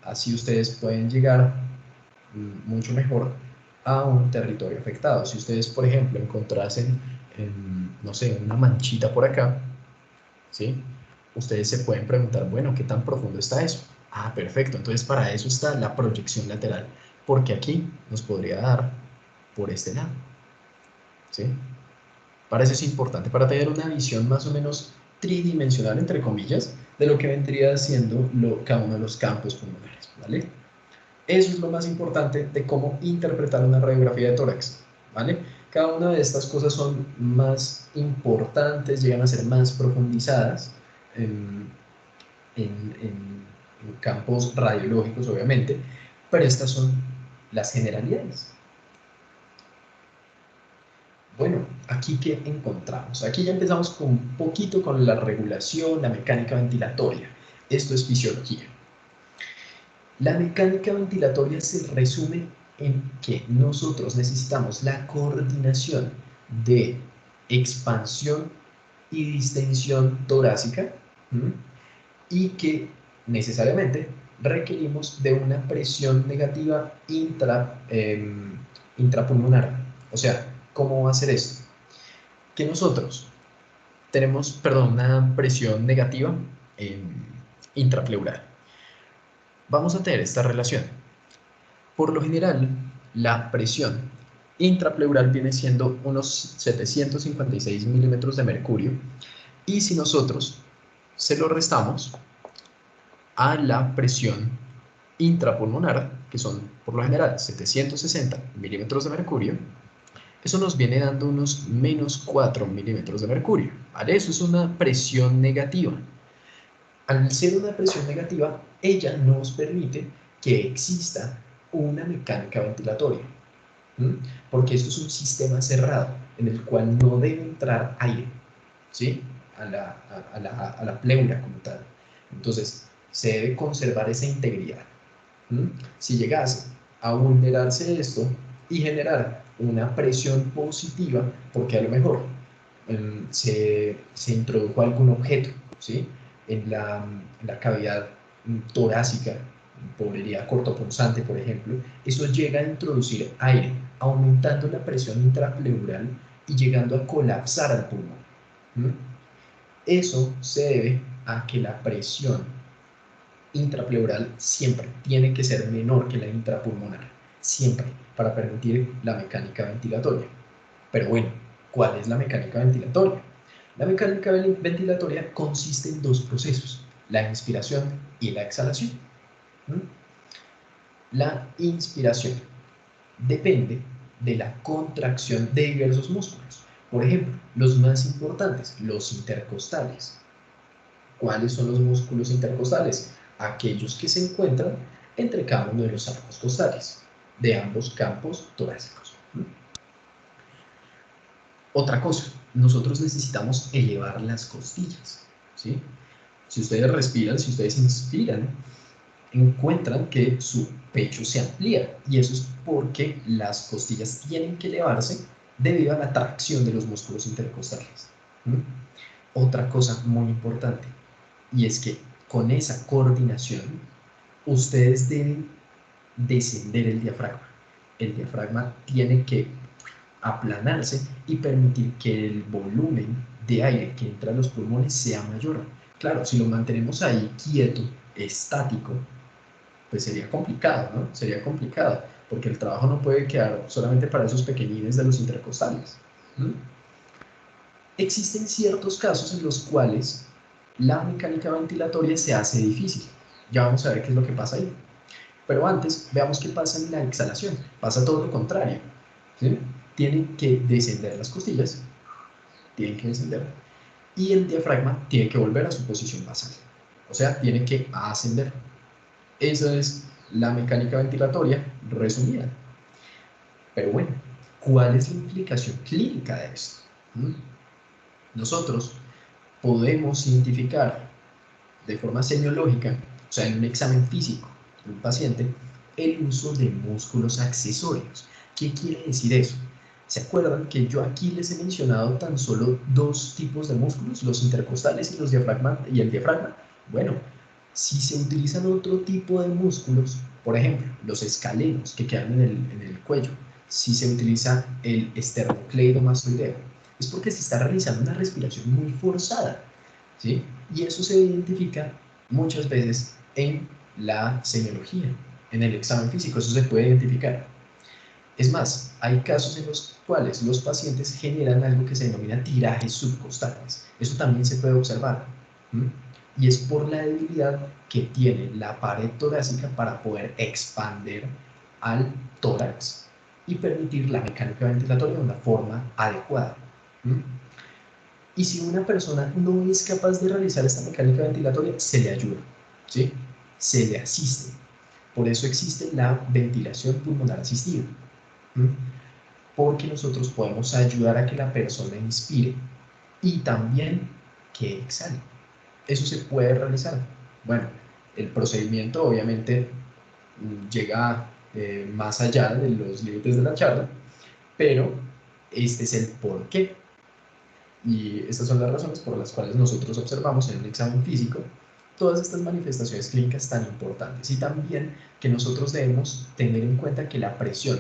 Speaker 2: así ustedes pueden llegar mucho mejor a un territorio afectado. Si ustedes, por ejemplo, encontrasen, no sé, una manchita por acá, ¿sí? Ustedes se pueden preguntar, bueno, ¿qué tan profundo está eso? Ah, perfecto, entonces para eso está la proyección lateral, porque aquí nos podría dar por este lado, ¿sí? Para eso es importante, para tener una visión más o menos tridimensional, entre comillas, de lo que vendría siendo cada uno de los campos pulmonares, ¿vale? Eso es lo más importante de cómo interpretar una radiografía de tórax, ¿vale? Cada una de estas cosas son más importantes, llegan a ser más profundizadas en, en campos radiológicos, obviamente, pero estas son las generalidades. Bueno, aquí ¿qué encontramos? Aquí ya empezamos con un poquito con la regulación, la mecánica ventilatoria. Esto es fisiología. La mecánica ventilatoria se resume en que nosotros necesitamos la coordinación de expansión y distensión torácica, ¿m? Y que necesariamente requerimos de una presión negativa intrapulmonar. O sea, ¿cómo va a ser esto? Que nosotros tenemos, perdón, una presión negativa intrapleural. Vamos a tener esta relación. Por lo general, la presión intrapleural viene siendo unos 756 milímetros de mercurio, y si nosotros se lo restamos a la presión intrapulmonar, que son por lo general 760 milímetros de mercurio, eso nos viene dando unos menos 4 milímetros de mercurio, ¿vale? Eso es una presión negativa. Al ser una presión negativa, ella nos permite que exista una mecánica ventilatoria, ¿m? Porque esto es un sistema cerrado en el cual no debe entrar aire, ¿sí? A la pleura como tal. Entonces, se debe conservar esa integridad. ¿M? Si llegase a vulnerarse esto y generar una presión positiva, porque a lo mejor se introdujo algún objeto, ¿sí? En la cavidad torácica, por herida cortopunzante, por ejemplo, eso llega a introducir aire, aumentando la presión intrapleural y llegando a colapsar al pulmón. ¿M? Eso se debe a que la presión intrapleural siempre tiene que ser menor que la intrapulmonar, siempre, para permitir la mecánica ventilatoria. Pero bueno, ¿cuál es la mecánica ventilatoria? La mecánica ventilatoria consiste en dos procesos, la inspiración y la exhalación. La inspiración depende de la contracción de diversos músculos. Por ejemplo, los más importantes, los intercostales. ¿Cuáles son los músculos intercostales? Aquellos que se encuentran entre cada uno de los arcos costales. de ambos campos torácicos. Otra cosa, nosotros necesitamos elevar las costillas, ¿sí? Si ustedes respiran, si ustedes inspiran, encuentran que su pecho se amplía y eso es porque las costillas tienen que elevarse debido a la tracción de los músculos intercostales. Otra cosa muy importante y es que con esa coordinación ustedes deben descender el diafragma. El diafragma tiene que aplanarse y permitir que el volumen de aire que entra a los pulmones sea mayor. Claro, si lo mantenemos ahí quieto, estático, pues sería complicado, ¿no? Sería complicado, porque el trabajo no puede quedar solamente para esos pequeñines de los intercostales. Existen ciertos casos en los cuales la mecánica ventilatoria se hace difícil. Ya vamos a ver qué es lo que pasa ahí. Pero antes, veamos qué pasa en la exhalación. Pasa todo lo contrario. ¿Sí? Tienen que descender las costillas, tienen que descender, y el diafragma tiene que volver a su posición basal. O sea, tiene que ascender. Esa es la mecánica ventilatoria resumida. Pero bueno, ¿cuál es la implicación clínica de esto? Nosotros podemos identificar de forma semiológica, o sea, en un examen físico de un paciente, el uso de músculos accesorios. ¿Qué quiere decir eso? ¿Se acuerdan que yo aquí les he mencionado tan solo dos tipos de músculos, los intercostales y, y el diafragma? Bueno, si se utilizan otro tipo de músculos, por ejemplo, los escalenos que quedan en el cuello, si se utiliza el esternocleidomastoideo, es porque se está realizando una respiración muy forzada, ¿sí? Y eso se identifica muchas veces en la semiología, en el examen físico, eso se puede identificar. Es más, hay casos en los cuales los pacientes generan algo que se denomina tirajes subcostales. Eso también se puede observar. Y es por la debilidad que tiene la pared torácica para poder expander al tórax y permitir la mecánica ventilatoria de una forma adecuada. Y si una persona no es capaz de realizar esta mecánica ventilatoria, se le ayuda, ¿sí? Se le asiste. Por eso existe la ventilación pulmonar asistida, porque nosotros podemos ayudar a que la persona inspire y también que exhale. Eso se puede realizar. Bueno, el procedimiento obviamente llega más allá de los límites de la charla, pero este es el porqué. Y estas son las razones por las cuales nosotros observamos en un examen físico todas estas manifestaciones clínicas tan importantes y también que nosotros debemos tener en cuenta que la presión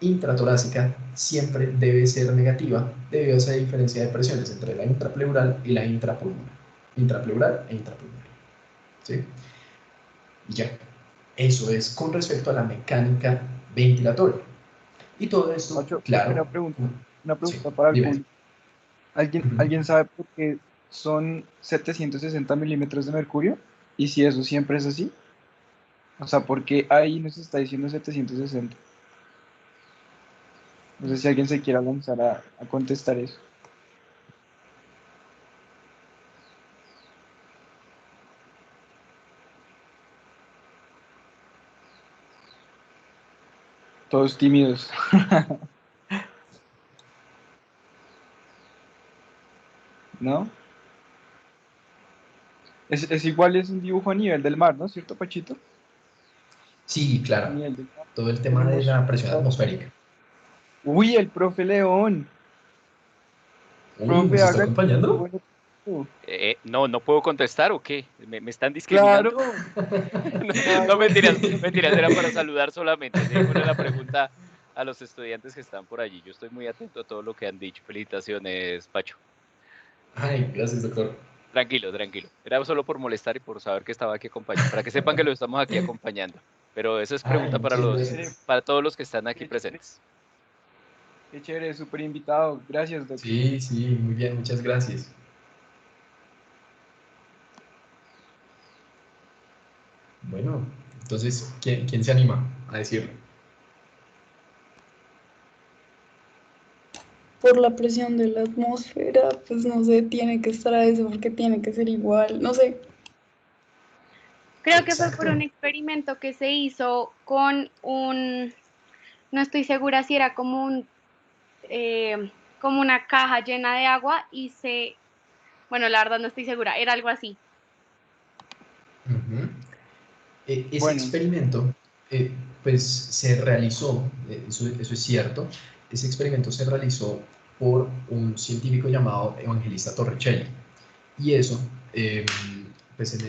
Speaker 2: intratorácica siempre debe ser negativa debido a esa diferencia de presiones entre la intrapleural y la intrapulmonar. Intrapleural e intrapulmonar. ¿Sí? Y ya, eso es con respecto a la mecánica ventilatoria. Y todo esto,
Speaker 1: Pacho,
Speaker 2: claro,
Speaker 1: una
Speaker 2: sí,
Speaker 1: pregunta para el
Speaker 2: dime.
Speaker 1: público. ¿Alguien sabe por qué son 760 milímetros de mercurio? Y si eso siempre es así. O sea, ¿por qué ahí nos está diciendo 760? No sé si alguien se quiera lanzar a contestar eso. Todos tímidos. ¿No? Es igual, es un dibujo a nivel del mar, ¿no? ¿Cierto, Pachito?
Speaker 2: Sí,
Speaker 1: A
Speaker 2: claro,
Speaker 1: nivel del mar.
Speaker 2: todo el tema de
Speaker 1: Tenemos...
Speaker 2: la presión atmosférica.
Speaker 1: Uy, el profe León.
Speaker 2: Uy,
Speaker 1: Profe,
Speaker 2: ¿nos está
Speaker 1: haga muy
Speaker 2: acompañando?
Speaker 1: bueno.
Speaker 3: No, no puedo contestar o qué. ¿Me están discriminando?
Speaker 1: Claro.
Speaker 3: No,
Speaker 1: Ay,
Speaker 3: no,
Speaker 1: güey.
Speaker 3: mentiras, mentiras, era para saludar solamente. Démosle la pregunta a los estudiantes que están por allí. Yo estoy muy atento a todo lo que han dicho. Felicitaciones, Pacho.
Speaker 2: Ay, gracias, doctor.
Speaker 3: Tranquilo, tranquilo. Era solo por molestar y por saber que estaba aquí acompañando, para que sepan que lo estamos aquí acompañando. Pero eso es
Speaker 2: Ay,
Speaker 3: pregunta
Speaker 2: muchas
Speaker 1: Chévere,
Speaker 2: gracias.
Speaker 3: para todos los que están aquí
Speaker 1: qué chévere,
Speaker 3: presentes.
Speaker 1: qué chévere, súper invitado. Gracias, Doc.
Speaker 2: Sí, sí, muy bien, muchas gracias. Bueno, entonces, ¿quién se anima a decirlo?
Speaker 4: Por la presión de la atmósfera, pues no sé, tiene que estar a eso porque tiene que ser igual, no sé.
Speaker 5: Creo que fue por
Speaker 2: Exacto.
Speaker 5: un experimento que se hizo con un no estoy segura si era como una caja llena de agua y bueno, la verdad no estoy segura, era algo así.
Speaker 2: Ujú. Ese
Speaker 1: Bueno,
Speaker 2: experimento, pues se realizó, eso es cierto, ese experimento se realizó por un científico llamado Evangelista Torricelli. Y eso, pues en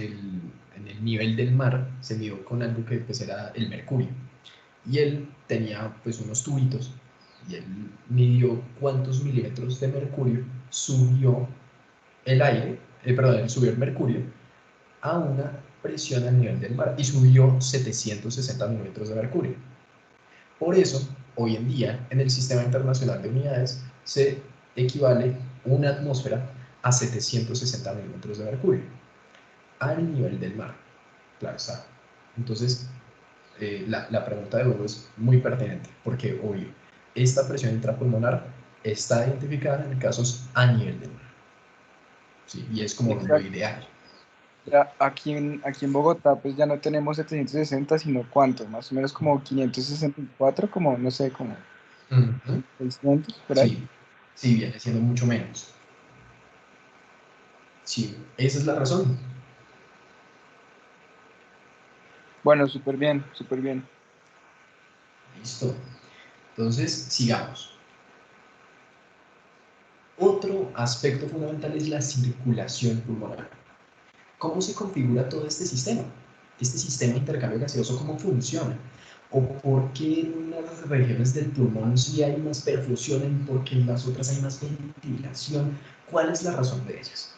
Speaker 2: el nivel del mar se midió con algo que pues era el mercurio. Y él tenía pues unos tubitos y él midió cuántos milímetros de mercurio subió el aire, perdón, él subió el mercurio a una presión al nivel del mar y subió 760 milímetros de mercurio. Por eso, hoy en día, en el Sistema Internacional de Unidades, se equivale una atmósfera a 760 milímetros de mercurio al nivel del mar. Claro está. Entonces, la pregunta de Hugo es muy pertinente, porque obvio, esta presión intrapulmonar está identificada en casos a nivel del mar. ¿Sí? Y es como lo
Speaker 1: exacto.
Speaker 2: ideal.
Speaker 1: Ya aquí en Bogotá pues ya no tenemos 760 sino ¿cuánto? Más o menos como 564 como no sé, como
Speaker 2: Ujú.
Speaker 1: 600 por ahí.
Speaker 2: Sí, sí, viene siendo mucho menos. Sí, esa es la razón.
Speaker 1: Bueno, súper bien, súper bien.
Speaker 2: Listo. Entonces, sigamos. Otro aspecto fundamental es la circulación pulmonar. ¿Cómo se configura todo este sistema? Este sistema de intercambio gaseoso, ¿cómo funciona? ¿O por qué en unas regiones del pulmón sí hay más perfusión y por qué en las otras hay más ventilación? ¿Cuál es la razón de ellas?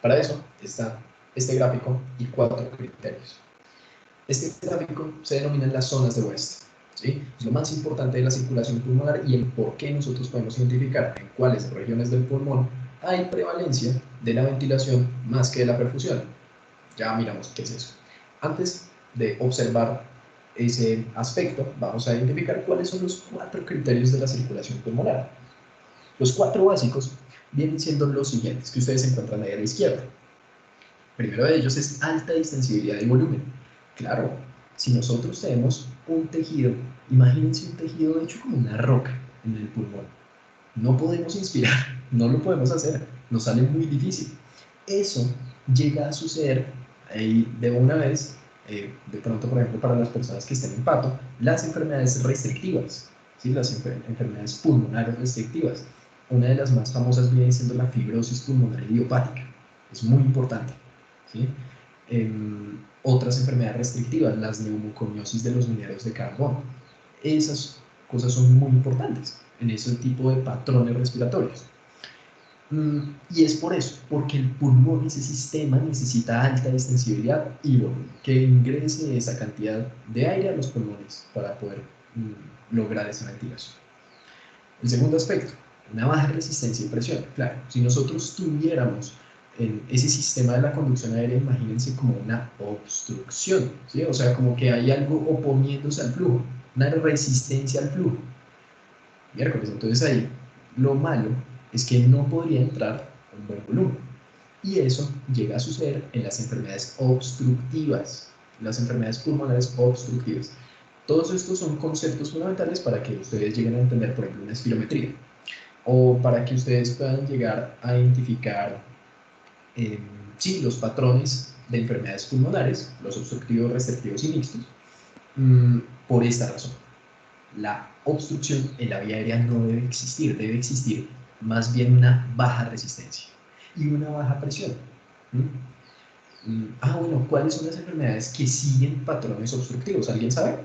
Speaker 2: Para eso está este gráfico y 4 criterios. Este gráfico se denomina las zonas de West. ¿Sí? Es lo más importante de la circulación pulmonar y el por qué nosotros podemos identificar en cuáles regiones del pulmón hay prevalencia de la ventilación más que de la perfusión. Ya miramos qué es eso. Antes de observar ese aspecto, vamos a identificar cuáles son los 4 criterios de la circulación pulmonar. Los 4 básicos vienen siendo los siguientes, que ustedes encuentran ahí a la izquierda. Primero de ellos es alta distensibilidad y volumen. Claro, si nosotros tenemos un tejido, imagínense un tejido hecho como una roca en el pulmón. No podemos inspirar, no lo podemos hacer, nos sale muy difícil. Eso llega a suceder ahí de una vez, de pronto, por ejemplo, para las personas que estén en pato, las enfermedades restrictivas, ¿sí? Las enfermedades pulmonares restrictivas. Una de las más famosas viene siendo la fibrosis pulmonar idiopática. Es muy importante. ¿Sí? Otras enfermedades restrictivas, las neumoconiosis de los mineros de carbono. Esas cosas son muy importantes en ese tipo de patrones respiratorios. Y es por eso, porque el pulmón, ese sistema, necesita alta distensibilidad y volumen, que ingrese esa cantidad de aire a los pulmones para poder lograr esa ventilación. El segundo aspecto, una baja resistencia y presión. Claro, si nosotros tuviéramos en ese sistema de la conducción aérea, imagínense como una obstrucción, ¿sí? O sea, como que hay algo oponiéndose al flujo, una resistencia al flujo. Miércoles, entonces ahí lo malo es que no podría entrar un buen volumen. Y eso llega a suceder en las enfermedades obstructivas, las enfermedades pulmonares obstructivas. Todos estos son conceptos fundamentales para que ustedes lleguen a entender, por ejemplo, una espirometría o para que ustedes puedan llegar a identificar sí, los patrones de enfermedades pulmonares, los obstructivos, restrictivos y mixtos, por esta razón. La obstrucción en la vía aérea no debe existir más bien una baja resistencia y una baja presión. Bueno, ¿cuáles son las enfermedades que siguen patrones obstructivos? ¿Alguien sabe?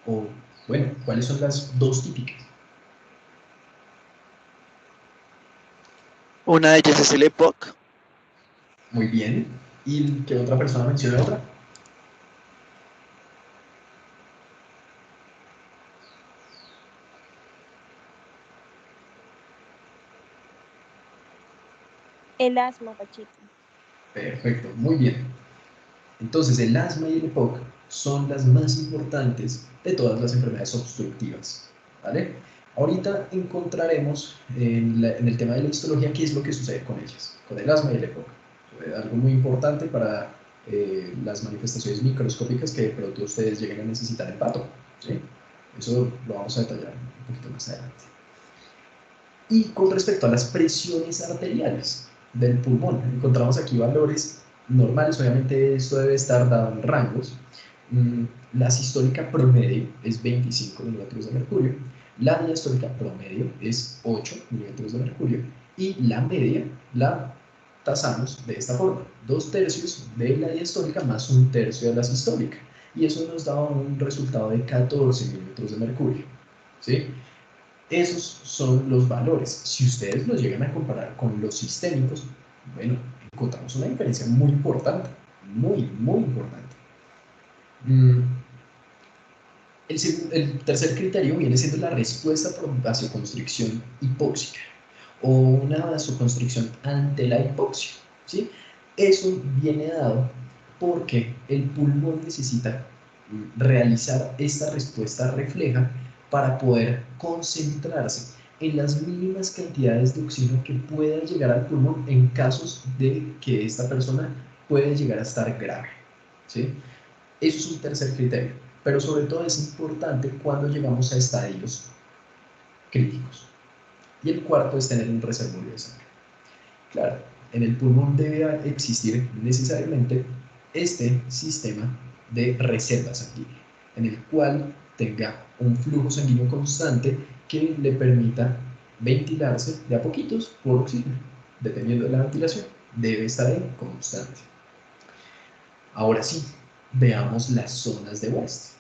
Speaker 2: O, bueno, ¿cuáles son las dos típicas?
Speaker 6: Una de ellas es el EPOC.
Speaker 2: Muy bien. ¿Y que otra persona mencione otra?
Speaker 7: El asma, Pachito.
Speaker 2: Perfecto, muy bien. Entonces, el asma y el EPOC son las más importantes de todas las enfermedades obstructivas. ¿Vale? Ahorita encontraremos en el tema de la histología qué es lo que sucede con ellas, con el asma y el EPOC. Algo muy importante para las manifestaciones microscópicas que de pronto ustedes lleguen a necesitar en pato. ¿Sí? Eso lo vamos a detallar un poquito más adelante. Y con respecto a las presiones arteriales del pulmón, encontramos aquí valores normales, obviamente esto debe estar dado en rangos. La sistólica promedio es 25 milímetros de mercurio, la diastólica promedio es 8 milímetros de mercurio y la media la tasamos de esta forma, 2/3 de la diastólica más 1/3 de la sistólica, y eso nos da un resultado de 14 milímetros de mercurio, ¿sí? Esos son los valores. Si ustedes los llegan a comparar con los sistémicos, bueno, encontramos una diferencia muy importante, muy, muy importante. El tercer criterio viene siendo la respuesta por vasoconstricción hipóxica o una vasoconstricción ante la hipoxia, ¿sí? Eso viene dado porque el pulmón necesita realizar esta respuesta refleja para poder concentrarse en las mínimas cantidades de oxígeno que pueda llegar al pulmón en casos de que esta persona puede llegar a estar grave, ¿sí? Eso es un tercer criterio, pero sobre todo es importante cuando llegamos a estadios críticos. Y el cuarto es tener un reservorio de sangre. Claro, en el pulmón debe existir necesariamente este sistema de reserva sanguínea, en el cual tenga un flujo sanguíneo constante que le permita ventilarse de a poquitos por oxígeno, dependiendo de la ventilación. Debe estar ahí constante. Ahora sí, veamos las zonas de West.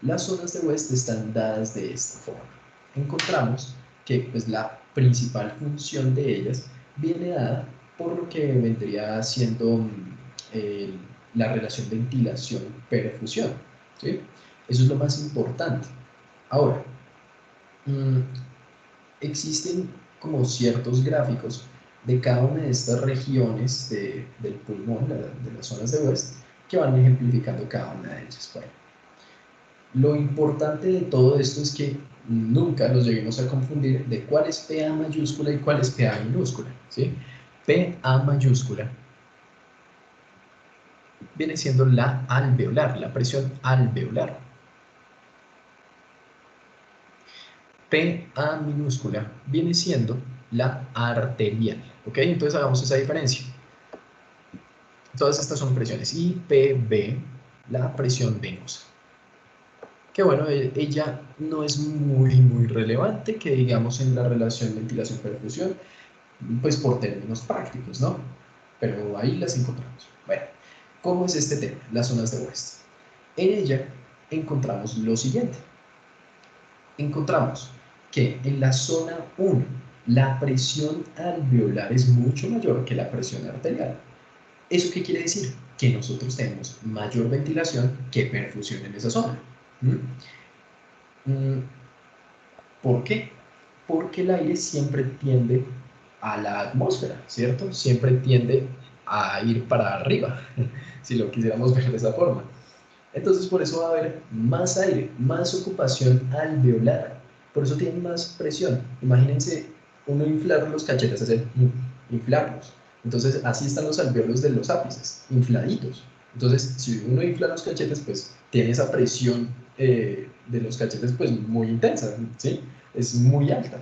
Speaker 2: Las zonas de West están dadas de esta forma. Encontramos que pues, la principal función de ellas viene dada por lo que vendría siendo la relación ventilación-perfusión, ¿sí? Eso es lo más importante. Ahora, existen como ciertos gráficos de cada una de estas regiones del pulmón, de las zonas de West, que van ejemplificando cada una de ellas. Bueno, lo importante de todo esto es que nunca nos lleguemos a confundir de cuál es PA mayúscula y cuál es PA minúscula, ¿sí? PA mayúscula viene siendo la alveolar, la presión alveolar. PA minúscula viene siendo la arterial, ¿ok? Entonces hagamos esa diferencia. Todas estas son presiones. Y PB, la presión venosa. Que bueno, ella no es muy relevante, que digamos en la relación ventilación-perfusión, pues por términos prácticos, ¿no? Pero ahí las encontramos. Bueno, ¿cómo es este tema? Las zonas de West. En ella encontramos lo siguiente. Encontramos que en la zona 1 la presión alveolar es mucho mayor que la presión arterial. ¿Eso qué quiere decir? Que nosotros tenemos mayor ventilación que perfusión en esa zona. ¿Por qué? Porque el aire siempre tiende a la atmósfera, ¿cierto? Siempre tiende a ir para arriba, si lo quisiéramos ver de esa forma. Entonces por eso va a haber más aire, más ocupación alveolar, por eso tiene más presión. Imagínense uno inflar los cachetes, hacer inflarlos. Entonces así están los alveolos de los ápices, infladitos. Entonces si uno infla los cachetes, pues tiene esa presión de los cachetes pues muy intensa, ¿sí? Es muy alta.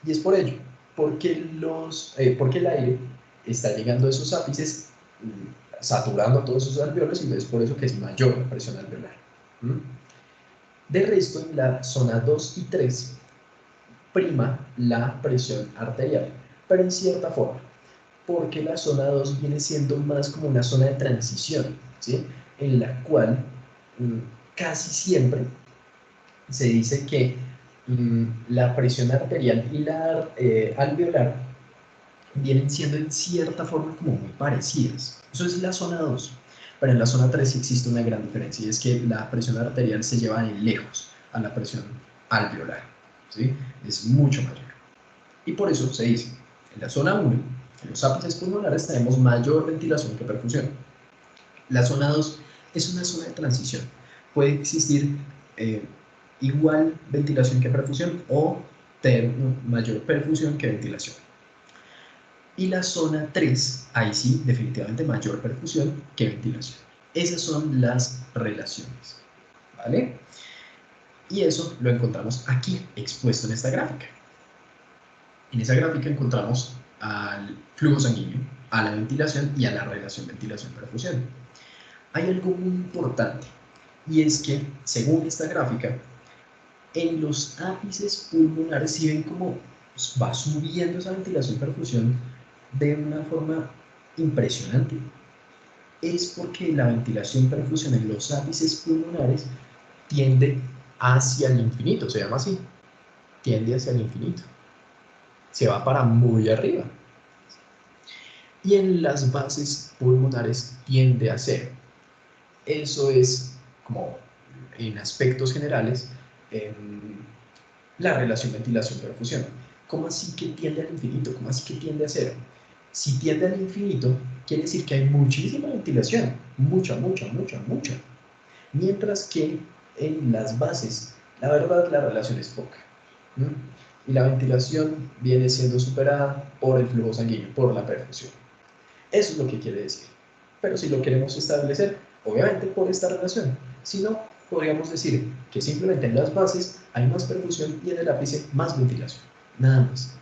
Speaker 2: Y es por ello, porque el aire está llegando a esos ápices, saturando todos esos alveolos, y es por eso que es mayor la presión alveolar. De resto, en la zona 2 y 3 prima la presión arterial, pero en cierta forma, porque la zona 2 viene siendo más como una zona de transición, ¿sí? En la cual casi siempre se dice que la presión arterial y la alveolar vienen siendo en cierta forma como muy parecidas. Eso es la zona 2. Pero en la zona 3 sí existe una gran diferencia, y es que la presión arterial se lleva de lejos a la presión alveolar, ¿sí? Es mucho mayor. Y por eso se dice, en la zona 1, en los ápices pulmonares tenemos mayor ventilación que perfusión. La zona 2 es una zona de transición. Puede existir igual ventilación que perfusión o mayor perfusión que ventilación. Y la zona 3, ahí sí, definitivamente mayor perfusión que ventilación. Esas son las relaciones, ¿vale? Y eso lo encontramos aquí, expuesto en esta gráfica. En esa gráfica encontramos al flujo sanguíneo, a la ventilación y a la relación ventilación-perfusión. Hay algo muy importante, y es que, según esta gráfica, en los ápices pulmonares, si ven cómo va subiendo esa ventilación-perfusión de una forma impresionante, es porque la ventilación-perfusión en los ápices pulmonares tiende hacia el infinito, se llama así, tiende hacia el infinito, se va para muy arriba. Y en las bases pulmonares tiende a cero. Eso es, como en aspectos generales, la relación ventilación-perfusión. ¿Cómo así que tiende al infinito? ¿Cómo así que tiende a cero? Si tiende al infinito, quiere decir que hay muchísima ventilación, mucha. Mientras que en las bases, la verdad, la relación es poca. Y la ventilación viene siendo superada por el flujo sanguíneo, por la perfusión. Eso es lo que quiere decir. Pero si lo queremos establecer, obviamente por esta relación. Si no, podríamos decir que simplemente en las bases hay más perfusión y en el ápice más ventilación. Nada más.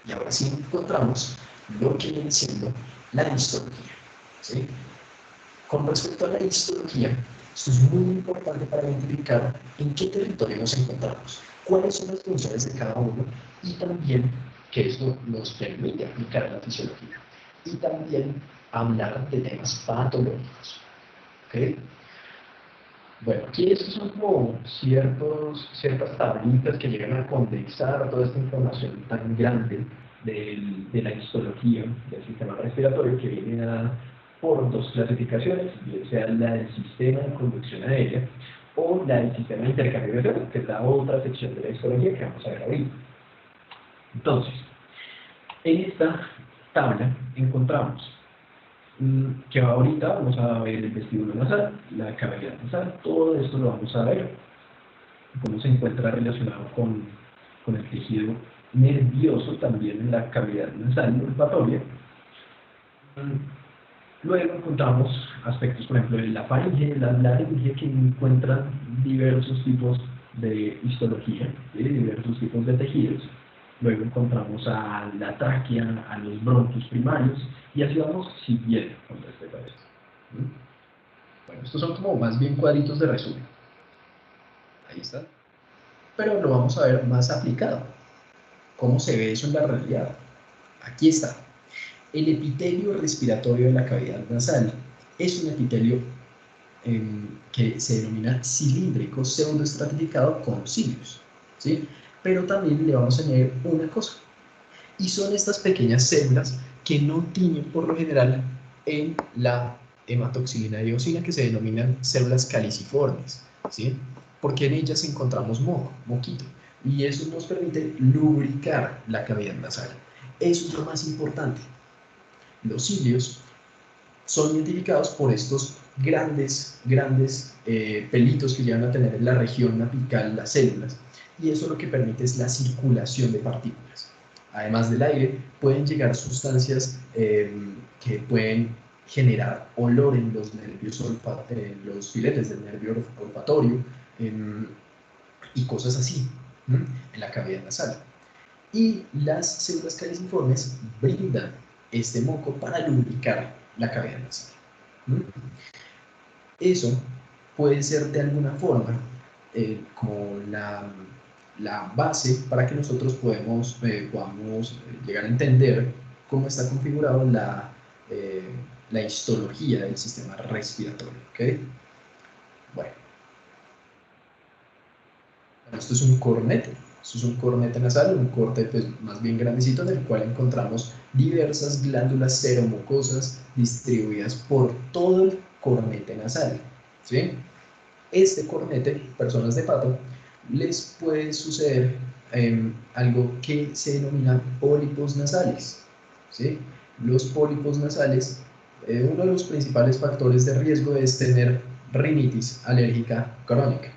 Speaker 2: Y ahora sí encontramos lo que viene siendo la histología. ¿Sí? Con respecto a la histología, esto es muy importante para identificar en qué territorio nos encontramos, cuáles son las funciones de cada uno y también que esto nos permite aplicar la fisiología y también hablar de temas patológicos. ¿Okay? Bueno, aquí estos son como ciertas tablitas que llegan a condensar toda esta información tan grande de la histología del sistema respiratorio, que viene por dos clasificaciones, bien sea la del sistema de conducción aérea o la del sistema de intercambio de gases, que es la otra sección de la histología que vamos a ver ahorita. Entonces, en esta tabla encontramos que ahorita vamos a ver el vestíbulo nasal, la cavidad nasal, todo esto lo vamos a ver, cómo se encuentra relacionado con el tejido nervioso también en la cavidad nasal olfatoria. Luego encontramos aspectos, por ejemplo, de la faringe, la laringe, que encuentran diversos tipos de histología, diversos tipos de tejidos. Luego encontramos a la tráquea, a los bronquios primarios, y así vamos siguiendo con respecto a esto. Bueno, estos son como más bien cuadritos de resumen. Ahí está. Pero lo vamos a ver más aplicado. ¿Cómo se ve eso en la realidad? Aquí está. El epitelio respiratorio de la cavidad nasal es un epitelio que se denomina cilíndrico pseudoestratificado con cilios, ¿sí? Pero también le vamos a añadir una cosa, y son estas pequeñas células que no tiñen por lo general en la hematoxilina y eosina, que se denominan células caliciformes, ¿sí? Porque en ellas encontramos moquito, y eso nos permite lubricar la cavidad nasal. Eso es lo más importante. Los cilios son identificados por estos grandes pelitos que llegan a tener en la región apical las células, y eso lo que permite es la circulación de partículas. Además del aire, pueden llegar sustancias que pueden generar olor en los nervios los filetes del nervio olfatorio y cosas así en la cavidad nasal. Y las células caliciformes brindan este moco para lubricar la cavidad nasal. Eso puede ser de alguna forma como la base para que nosotros podamos llegar a entender cómo está configurado la histología del sistema respiratorio. ¿Okay? Bueno, esto es un cornete. Esto es un cornete nasal, un corte pues, más bien grandecito, en el cual encontramos diversas glándulas seromucosas distribuidas por todo el cornete nasal. ¿Sí? Este cornete, personas de pato, les puede suceder algo que se denomina pólipos nasales. ¿Sí? Los pólipos nasales, uno de los principales factores de riesgo es tener rinitis alérgica crónica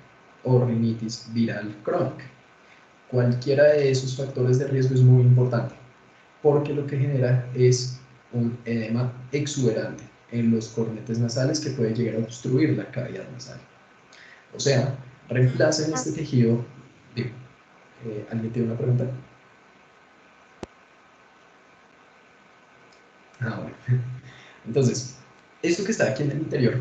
Speaker 2: o rinitis viral crónica. Cualquiera de esos factores de riesgo es muy importante, porque lo que genera es un edema exuberante, en los cornetes nasales que puede llegar a obstruir la cavidad nasal. O sea, reemplacen este tejido. Digo, ¿alguien tiene una pregunta? Bueno. Entonces, esto que está aquí en el interior,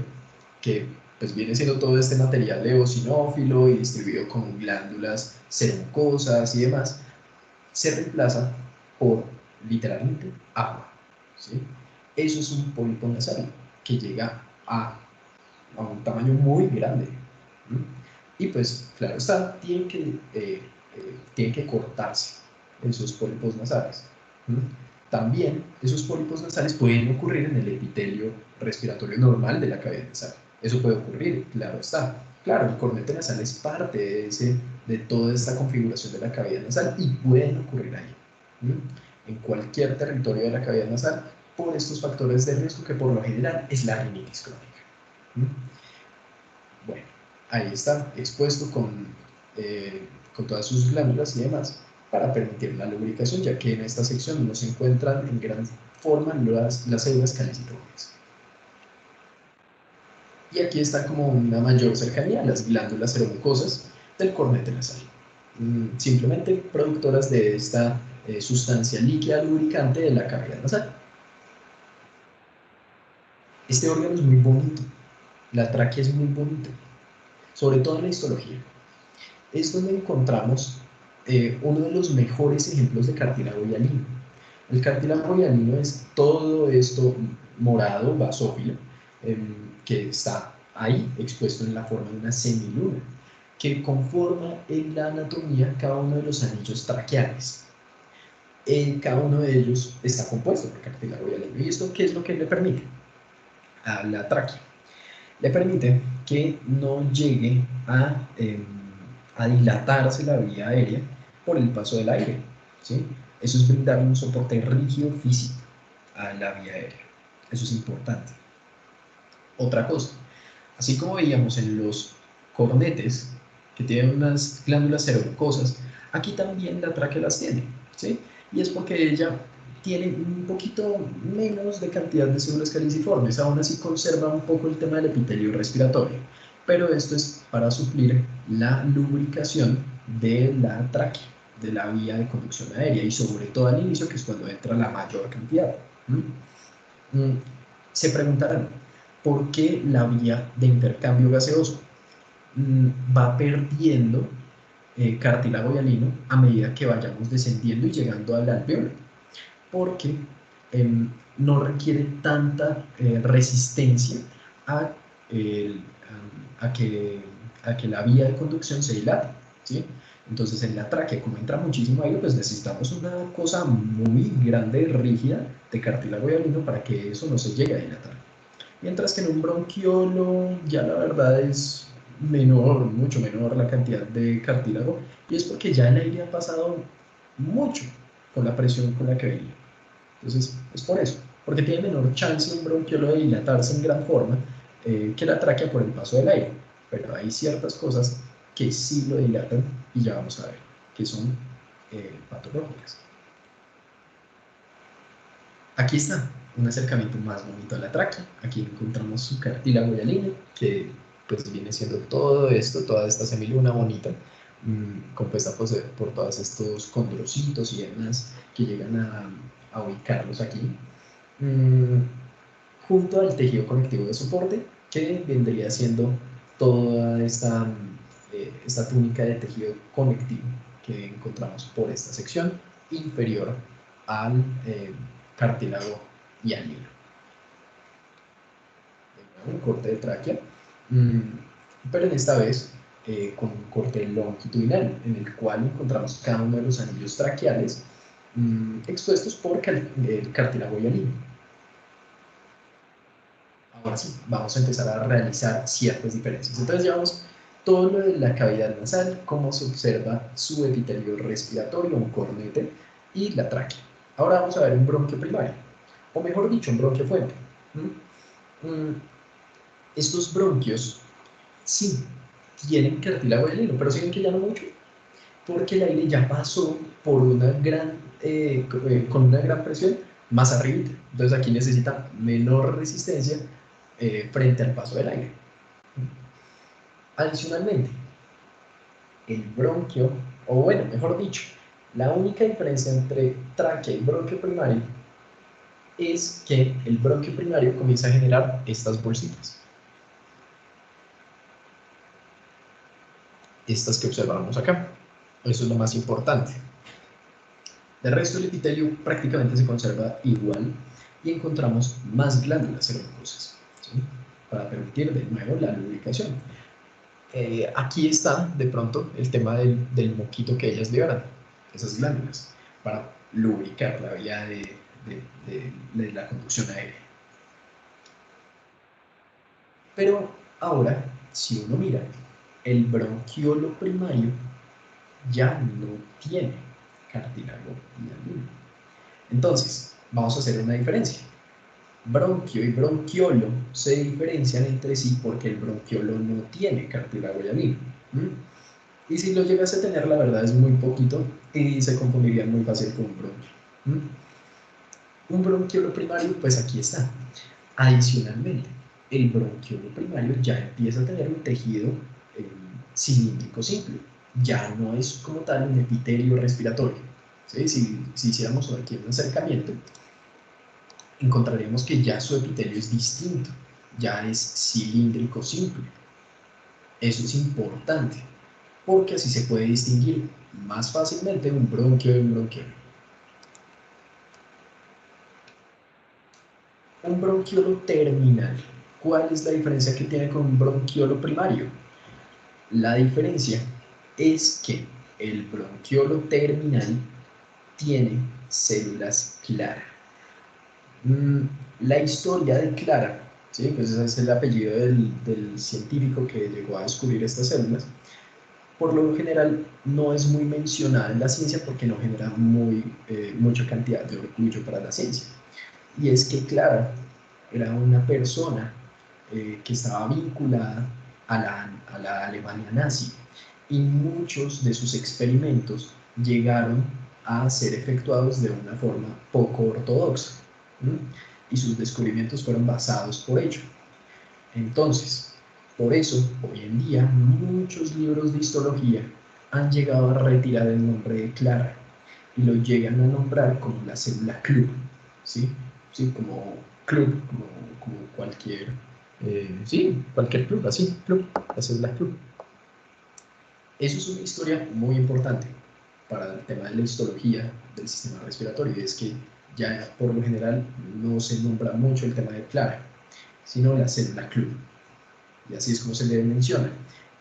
Speaker 2: que pues viene siendo todo este material eosinófilo y distribuido con glándulas seromucosas y demás, se reemplaza por literalmente agua, ¿sí? Eso es un pólipo nasal que llega a un tamaño muy grande. ¿Mm? Y pues, claro está, tienen que cortarse esos pólipos nasales. ¿Mm? También esos pólipos nasales pueden ocurrir en el epitelio respiratorio normal de la cavidad nasal. Eso puede ocurrir, claro está. Claro, el cornete nasal es parte de toda esta configuración de la cavidad nasal y pueden ocurrir ahí. ¿Mm? En cualquier territorio de la cavidad nasal por estos factores de riesgo que por lo general es la rinitis crónica. Bueno, ahí está expuesto con todas sus glándulas y demás para permitir la lubricación, ya que en esta sección no se encuentran en gran forma las células caliciformes. Y aquí está como una mayor cercanía a las glándulas seromucosas del cornete nasal. Simplemente productoras de esta sustancia líquida lubricante de la cavidad nasal. Este órgano es muy bonito, la tráquea es muy bonita, sobre todo en la histología. Es donde encontramos uno de los mejores ejemplos de cartílago hialino. El cartílago hialino es todo esto morado, basófilo, que está ahí expuesto en la forma de una semiluna, que conforma en la anatomía cada uno de los anillos traqueales. Cada uno de ellos está compuesto por cartílago hialino. ¿Y esto qué es lo que le permite a la tráquea? Le permite que no llegue a dilatarse la vía aérea por el paso del aire, ¿sí? Eso es brindarle un soporte rígido físico a la vía aérea. Eso es importante. Otra cosa, así como veíamos en los cornetes, que tienen unas glándulas seromucosas, aquí también la tráquea las tiene, ¿sí? Y es porque ella tiene un poquito menos de cantidad de células caliciformes, aún así conserva un poco el tema del epitelio respiratorio, pero esto es para suplir la lubricación de la tráquea, de la vía de conducción aérea, y sobre todo al inicio, que es cuando entra la mayor cantidad. Se preguntarán, ¿por qué la vía de intercambio gaseoso va perdiendo cartílago hialino a medida que vayamos descendiendo y llegando al alveolo? Porque no requiere tanta resistencia a, a que la vía de conducción se dilate, ¿sí? Entonces en la tráquea, como entra muchísimo aire, pues necesitamos una cosa muy grande y rígida de cartílago hialino para que eso no se llegue a dilatar. Mientras que en un bronquiolo ya la verdad es menor, mucho menor la cantidad de cartílago, y es porque ya el aire ha pasado mucho con la presión con la que venía. Entonces, es por eso, porque tiene menor chance un bronquiolo de dilatarse en gran forma que la tráquea por el paso del aire. Pero hay ciertas cosas que sí lo dilatan y ya vamos a ver, que son patológicas. Aquí está un acercamiento más bonito a la tráquea. Aquí encontramos su cartílago hialino, que pues viene siendo todo esto, toda esta semiluna bonita, compuesta por todos estos condrocitos y demás que llegan a ubicarlos aquí, junto al tejido conectivo de soporte, que vendría siendo toda esta túnica de tejido conectivo que encontramos por esta sección inferior al cartílago hialino. Un corte de tráquea, pero en esta vez con un corte longitudinal, en el cual encontramos cada uno de los anillos traqueales expuestos por el cartílago hialino. Ahora sí, vamos a empezar a realizar ciertas diferencias. Entonces llevamos todo lo de la cavidad nasal, cómo se observa su epitelio respiratorio, un cornete, y la tráquea. Ahora vamos a ver un bronquio primario, o mejor dicho, un bronquio fuente. Estos bronquios sí tienen cartílago hialino, pero siguen que ya no mucho, porque el aire ya pasó por una gran, con una gran presión más arriba. Entonces aquí necesita menor resistencia frente al paso del aire. Adicionalmente, el bronquio, o bueno, mejor dicho, la única diferencia entre tráquea y bronquio primario es que el bronquio primario comienza a generar estas bolsitas. Estas que observamos acá. Eso es lo más importante. De resto, el epitelio prácticamente se conserva igual y encontramos más glándulas seromucosas, ¿sí? Para permitir de nuevo la lubricación. Aquí está de pronto el tema del moquito que ellas liberan, esas glándulas, para lubricar la vía de la conducción aérea. Pero ahora, si uno mira, el bronquiolo primario ya no tiene cartílago hialino. Entonces, vamos a hacer una diferencia. Bronquio y bronquiolo se diferencian entre sí porque el bronquiolo no tiene cartílago hialino. Y si lo llegase a tener, la verdad es muy poquito y se confundiría muy fácil con un bronquio. Un bronquiolo primario, pues aquí está. Adicionalmente, el bronquiolo primario ya empieza a tener un tejido cilíndrico simple. Ya no es como tal un epitelio respiratorio. ¿Sí? Si hiciéramos aquí un acercamiento, encontraríamos que ya su epitelio es distinto. Ya es cilíndrico simple. Eso es importante, porque así se puede distinguir más fácilmente un bronquio de un bronquiolo. Un bronquiolo terminal. ¿Cuál es la diferencia que tiene con un bronquiolo primario? La diferencia es que el bronquiolo terminal tiene células Clara. La historia de Clara, ¿sí? Pues ese es el apellido del científico que llegó a descubrir estas células. Por lo general no es muy mencionada en la ciencia porque no genera mucha cantidad de orgullo para la ciencia. Y es que Clara era una persona que estaba vinculada a la Alemania nazi y muchos de sus experimentos llegaron a ser efectuados de una forma poco ortodoxa, y sus descubrimientos fueron basados por ello. Entonces, por eso, hoy en día, muchos libros de histología han llegado a retirar el nombre de Clara y lo llegan a nombrar como la célula club, ¿sí? ¿Sí? Como club, como cualquier, sí, cualquier club, así, club, la célula club. Eso es una historia muy importante para el tema de la histología del sistema respiratorio, y es que ya por lo general no se nombra mucho el tema de Clara, sino la célula club. Y así es como se le menciona.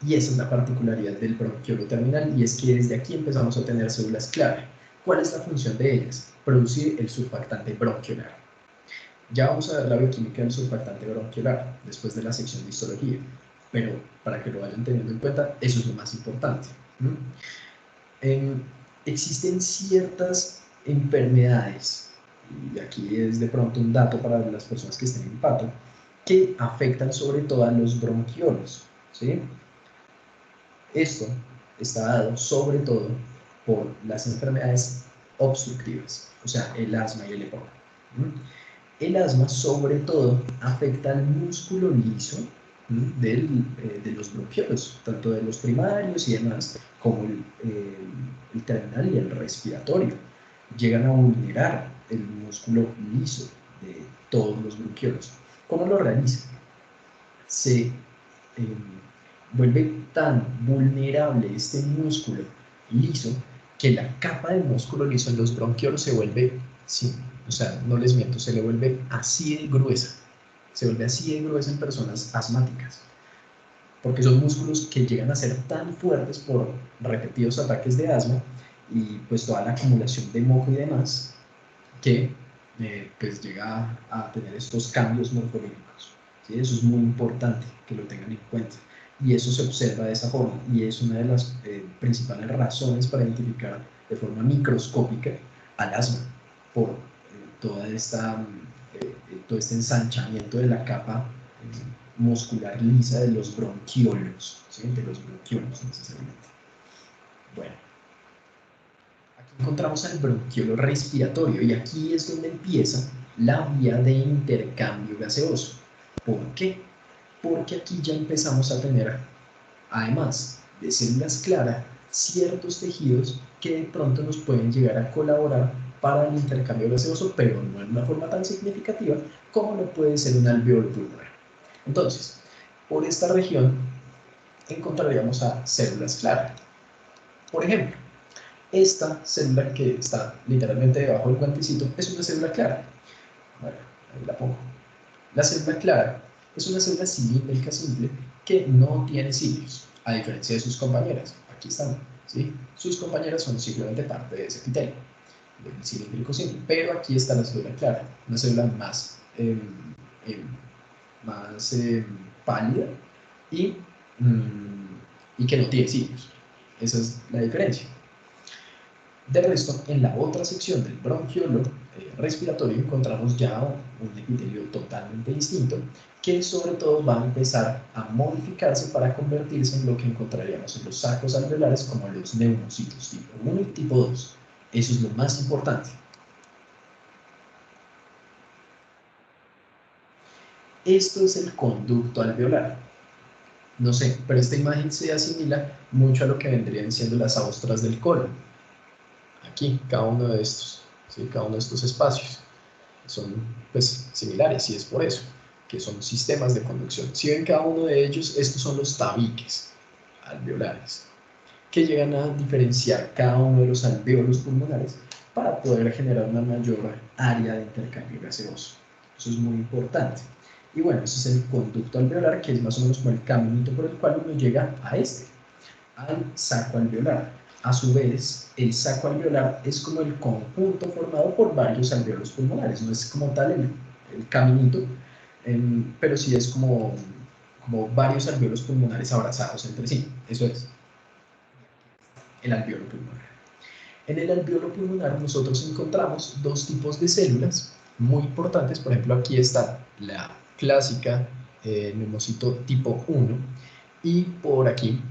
Speaker 2: Y esa es la particularidad del bronquiolo terminal, y es que desde aquí empezamos a tener células Clara. ¿Cuál es la función de ellas? Producir el surfactante bronquiolar. Ya vamos a ver la bioquímica del surfactante bronquiolar después de la sección de histología, pero para que lo vayan teniendo en cuenta, eso es lo más importante. Existen ciertas enfermedades, y aquí es de pronto un dato para las personas que estén en pato, que afectan sobre todo a los bronquiolos, ¿sí? Esto está dado sobre todo por las enfermedades obstructivas, o sea, el asma y el EPOC. El asma sobre todo afecta al músculo liso de los bronquiolos, tanto de los primarios y demás, como el terminal y el respiratorio. Llegan a vulnerar el músculo liso de todos los bronquiolos. ¿Cómo lo realiza? Se vuelve tan vulnerable este músculo liso que la capa del músculo liso en los bronquiolos se vuelve, sí, o sea, no les miento, se le vuelve así de gruesa. Se vuelve así de gruesa en personas asmáticas, porque son músculos que llegan a ser tan fuertes por repetidos ataques de asma y pues toda la acumulación de moco y demás, que pues llega a tener estos cambios morfológicos. ¿Sí? Eso es muy importante que lo tengan en cuenta. Y eso se observa de esa forma, y es una de las principales razones para identificar de forma microscópica al asma, por todo este ensanchamiento de la capa muscular lisa de los bronquiolos, ¿sí? De los bronquiolos necesariamente. Bueno, aquí encontramos al bronquiolo respiratorio y aquí es donde empieza la vía de intercambio gaseoso. ¿Por qué? Porque aquí ya empezamos a tener, además de células claras, ciertos tejidos que de pronto nos pueden llegar a colaborar para el intercambio gaseoso, pero no en una forma tan significativa como lo puede ser un alveolo pulmonar. Entonces, por esta región encontraríamos a células claras. Por ejemplo, esta célula que está literalmente debajo del guantecito es una célula clara. Bueno, ahí la pongo. La célula clara es una célula cilíndrica simple que no tiene cilios, a diferencia de sus compañeras. Aquí están, ¿sí? Sus compañeras son simplemente parte de ese epitelio, del cilíndrico simple. Pero aquí está la célula clara, una célula más, pálida y, y que no tiene cilios. Esa es la diferencia. De resto, en la otra sección del bronquiolo respiratorio encontramos ya un epitelio totalmente distinto que sobre todo va a empezar a modificarse para convertirse en lo que encontraríamos en los sacos alveolares como los neumocitos tipo 1 y tipo 2. Eso es lo más importante. Esto es el conducto alveolar. No sé, pero esta imagen se asimila mucho a lo que vendrían siendo las ostras del colon. Aquí, cada uno de estos, ¿sí? Cada uno de estos espacios son pues similares y es por eso que son sistemas de conducción. Si ven cada uno de ellos, estos son los tabiques alveolares que llegan a diferenciar cada uno de los alvéolos pulmonares para poder generar una mayor área de intercambio gaseoso. Eso es muy importante. Y bueno, ese es el conducto alveolar, que es más o menos como el caminito por el cual uno llega al saco alveolar. A su vez, el saco alveolar es como el conjunto formado por varios alvéolos pulmonares, no es como tal el caminito, pero sí es como varios alvéolos pulmonares abrazados entre sí, eso es el alvéolo pulmonar. En el alvéolo pulmonar nosotros encontramos dos tipos de células muy importantes. Por ejemplo, aquí está la clásica neumocito tipo 1 y por aquí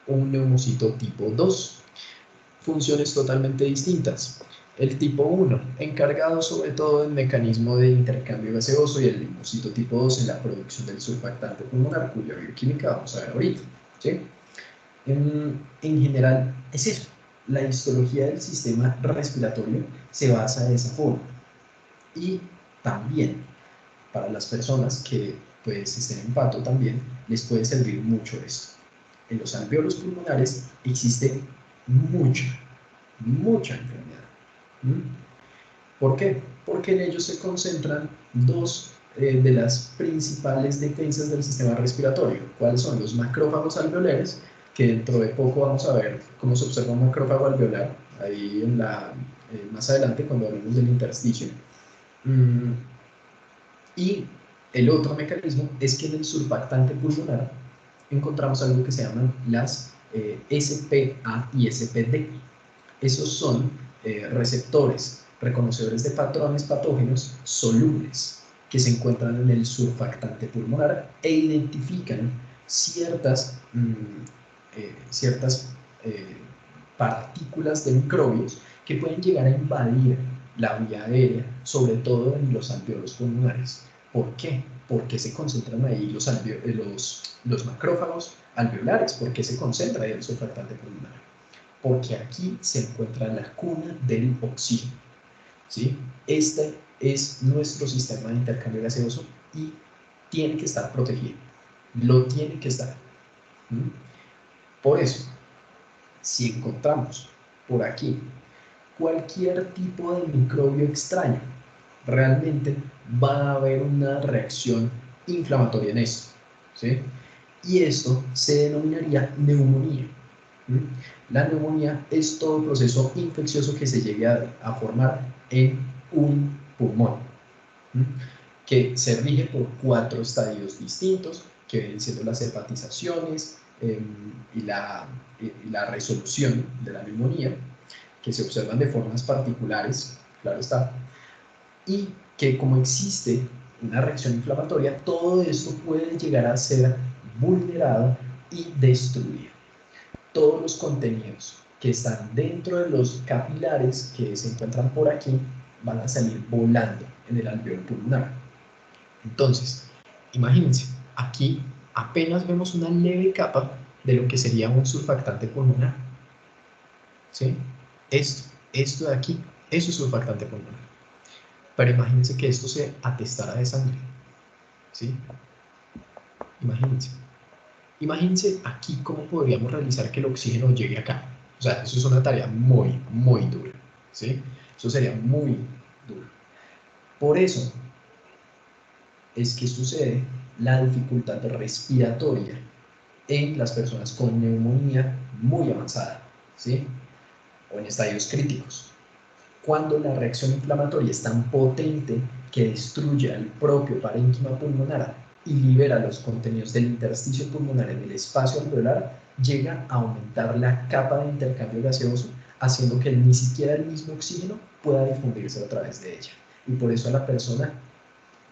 Speaker 2: un neumocito tipo 2. Funciones totalmente distintas. El tipo 1, encargado sobre todo del mecanismo de intercambio gaseoso, y el neumocito tipo 2 en la producción del surfactante pulmonar, cuya bioquímica vamos a ver ahorita, ¿sí? En general es eso. La histología del sistema respiratorio se basa de esa forma. Y también para las personas que pues estén en pato también les puede servir mucho esto. En los alvéolos pulmonares existe mucha enfermedad. ¿Por qué? Porque en ellos se concentran dos de las principales defensas del sistema respiratorio. ¿Cuáles son? Los macrófagos alveolares, que dentro de poco vamos a ver cómo se observa un macrófago alveolar, ahí más adelante cuando hablemos del intersticio. Y el otro mecanismo es que en el surfactante pulmonar encontramos algo que se llaman las SPA y SPD. Esos son receptores reconocedores de patrones patógenos solubles que se encuentran en el surfactante pulmonar e identifican ciertas partículas de microbios que pueden llegar a invadir la vía aérea, sobre todo en los alvéolos pulmonares. ¿Por qué? Porque se concentran ahí los macrófagos alveolares. ¿Por qué se concentra ahí el surfactante pulmonar? Porque aquí se encuentra la cuna del oxígeno, ¿sí? Este es nuestro sistema de intercambio gaseoso y tiene que estar protegido, lo tiene que estar. Por eso, si encontramos por aquí cualquier tipo de microbio extraño, realmente va a haber una reacción inflamatoria en esto, ¿sí? Y esto se denominaría neumonía. La neumonía es todo el proceso infeccioso que se llegue a formar en un pulmón, que se rige por 4 estadios distintos, que vienen siendo las hepatizaciones y la resolución de la neumonía, que se observan de formas particulares, claro está, y que como existe una reacción inflamatoria, todo esto puede llegar a ser vulnerado y destruido. Todos los contenidos que están dentro de los capilares que se encuentran por aquí van a salir volando en el alveolo pulmonar. Entonces, imagínense, aquí apenas vemos una leve capa de lo que sería un surfactante pulmonar. ¿Sí? Esto de aquí, eso es surfactante pulmonar. Pero imagínense que esto se atestara de sangre. ¿Sí? Imagínense. Imagínense aquí cómo podríamos realizar que el oxígeno llegue acá. O sea, eso es una tarea muy, muy dura. ¿Sí? Eso sería muy duro. Por eso es que sucede la dificultad respiratoria en las personas con neumonía muy avanzada, ¿sí? O en estadios críticos. Cuando la reacción inflamatoria es tan potente que destruye al propio parénquima pulmonar y libera los contenidos del intersticio pulmonar en el espacio alveolar, llega a aumentar la capa de intercambio gaseoso, haciendo que ni siquiera el mismo oxígeno pueda difundirse a través de ella. Y por eso a la persona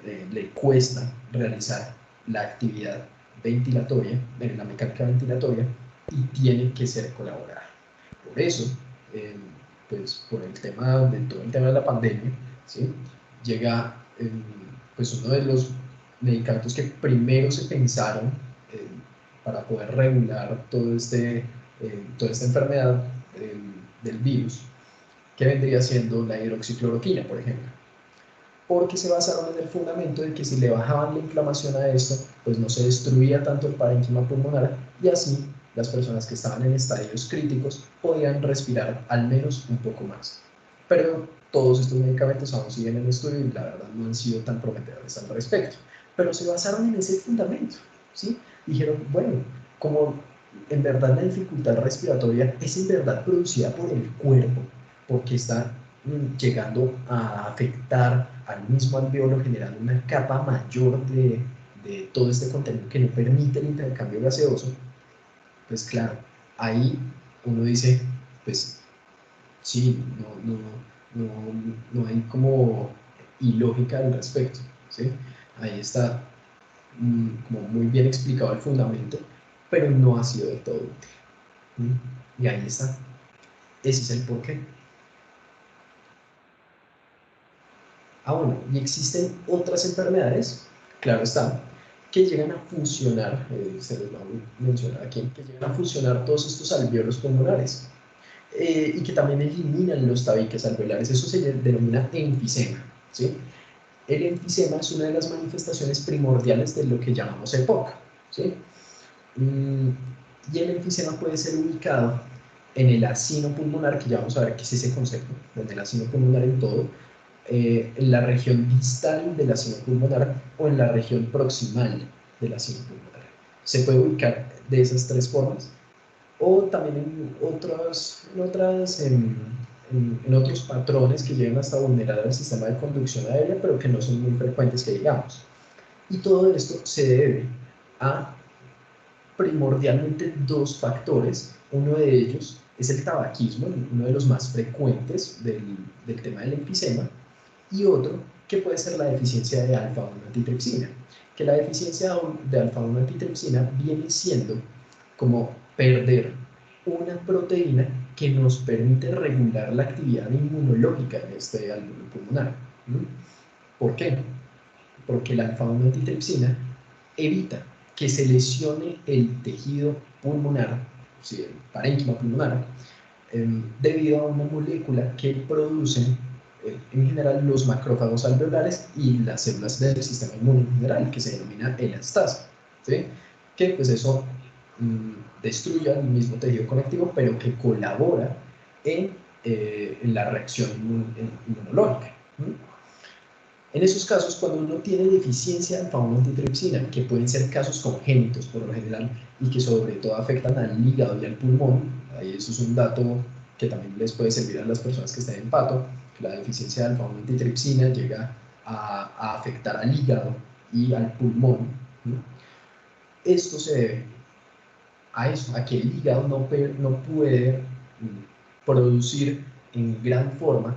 Speaker 2: le cuesta realizar la actividad ventilatoria, la mecánica ventilatoria, y tiene que ser colaborada. Por eso, pues por el tema de todo el tema de la pandemia, ¿sí? Llega pues uno de los medicamentos que primero se pensaron para poder regular toda esta enfermedad del virus, que vendría siendo la hidroxicloroquina, por ejemplo, porque se basaron en el fundamento de que si le bajaban la inflamación a esto, pues no se destruía tanto el parénquima pulmonar y así las personas que estaban en estadios críticos podían respirar al menos un poco más. Pero todos estos medicamentos aún siguen en estudio y la verdad no han sido tan prometedores al respecto. Pero se basaron en ese fundamento, ¿sí? Dijeron, bueno, como en verdad la dificultad respiratoria es en verdad producida por el cuerpo, porque está llegando a afectar al mismo alveolo, generando una capa mayor de todo este contenido que no permite el intercambio gaseoso, pues claro, ahí uno dice, pues sí, no hay como ilógica al respecto, ¿sí? Ahí está como muy bien explicado el fundamento, pero no ha sido del todo útil. Y ahí está. Ese es el porqué. Bueno, y existen otras enfermedades, claro está, que llegan a fusionar, se les va a mencionar aquí, que llegan a fusionar todos estos alveolos pulmonares y que también eliminan los tabiques alveolares. Eso se denomina enfisema, ¿sí? El enfisema es una de las manifestaciones primordiales de lo que llamamos EPOC, ¿sí? Y el enfisema puede ser ubicado en el acino pulmonar, que ya vamos a ver qué es ese concepto, en el acino pulmonar en todo, en la región distal del acino pulmonar o en la región proximal del acino pulmonar. Se puede ubicar de esas tres formas o también en otros patrones que llegan hasta vulnerar el sistema de conducción aérea, pero que no son muy frecuentes que digamos. Y todo esto se debe a primordialmente dos factores. Uno de ellos es el tabaquismo, uno de los más frecuentes del tema del enfisema, y otro que puede ser la deficiencia de alfa-1-antitrypsina, que la deficiencia de alfa-1-antitrypsina viene siendo como perder una proteína que nos permite regular la actividad inmunológica en este alveolo pulmonar. ¿Por qué? Porque la alfa-1-antitrypsina evita que se lesione el tejido pulmonar, o sea, el parénquima pulmonar, debido a una molécula que producen en general los macrófagos alveolares y las células del sistema inmune en general, que se denomina elastasa, ¿sí? Que pues eso destruye el mismo tejido conectivo, pero que colabora en la reacción inmunológica. En esos casos, cuando uno tiene deficiencia de alfa-1-antitrypsina, que pueden ser casos congénitos por lo general y que sobre todo afectan al hígado y al pulmón, ahí eso es un dato que también les puede servir a las personas que estén en pato, que la deficiencia de alfa-1-antitrypsina llega a afectar al hígado y al pulmón. Esto se debe a eso, a que el hígado no puede producir en gran forma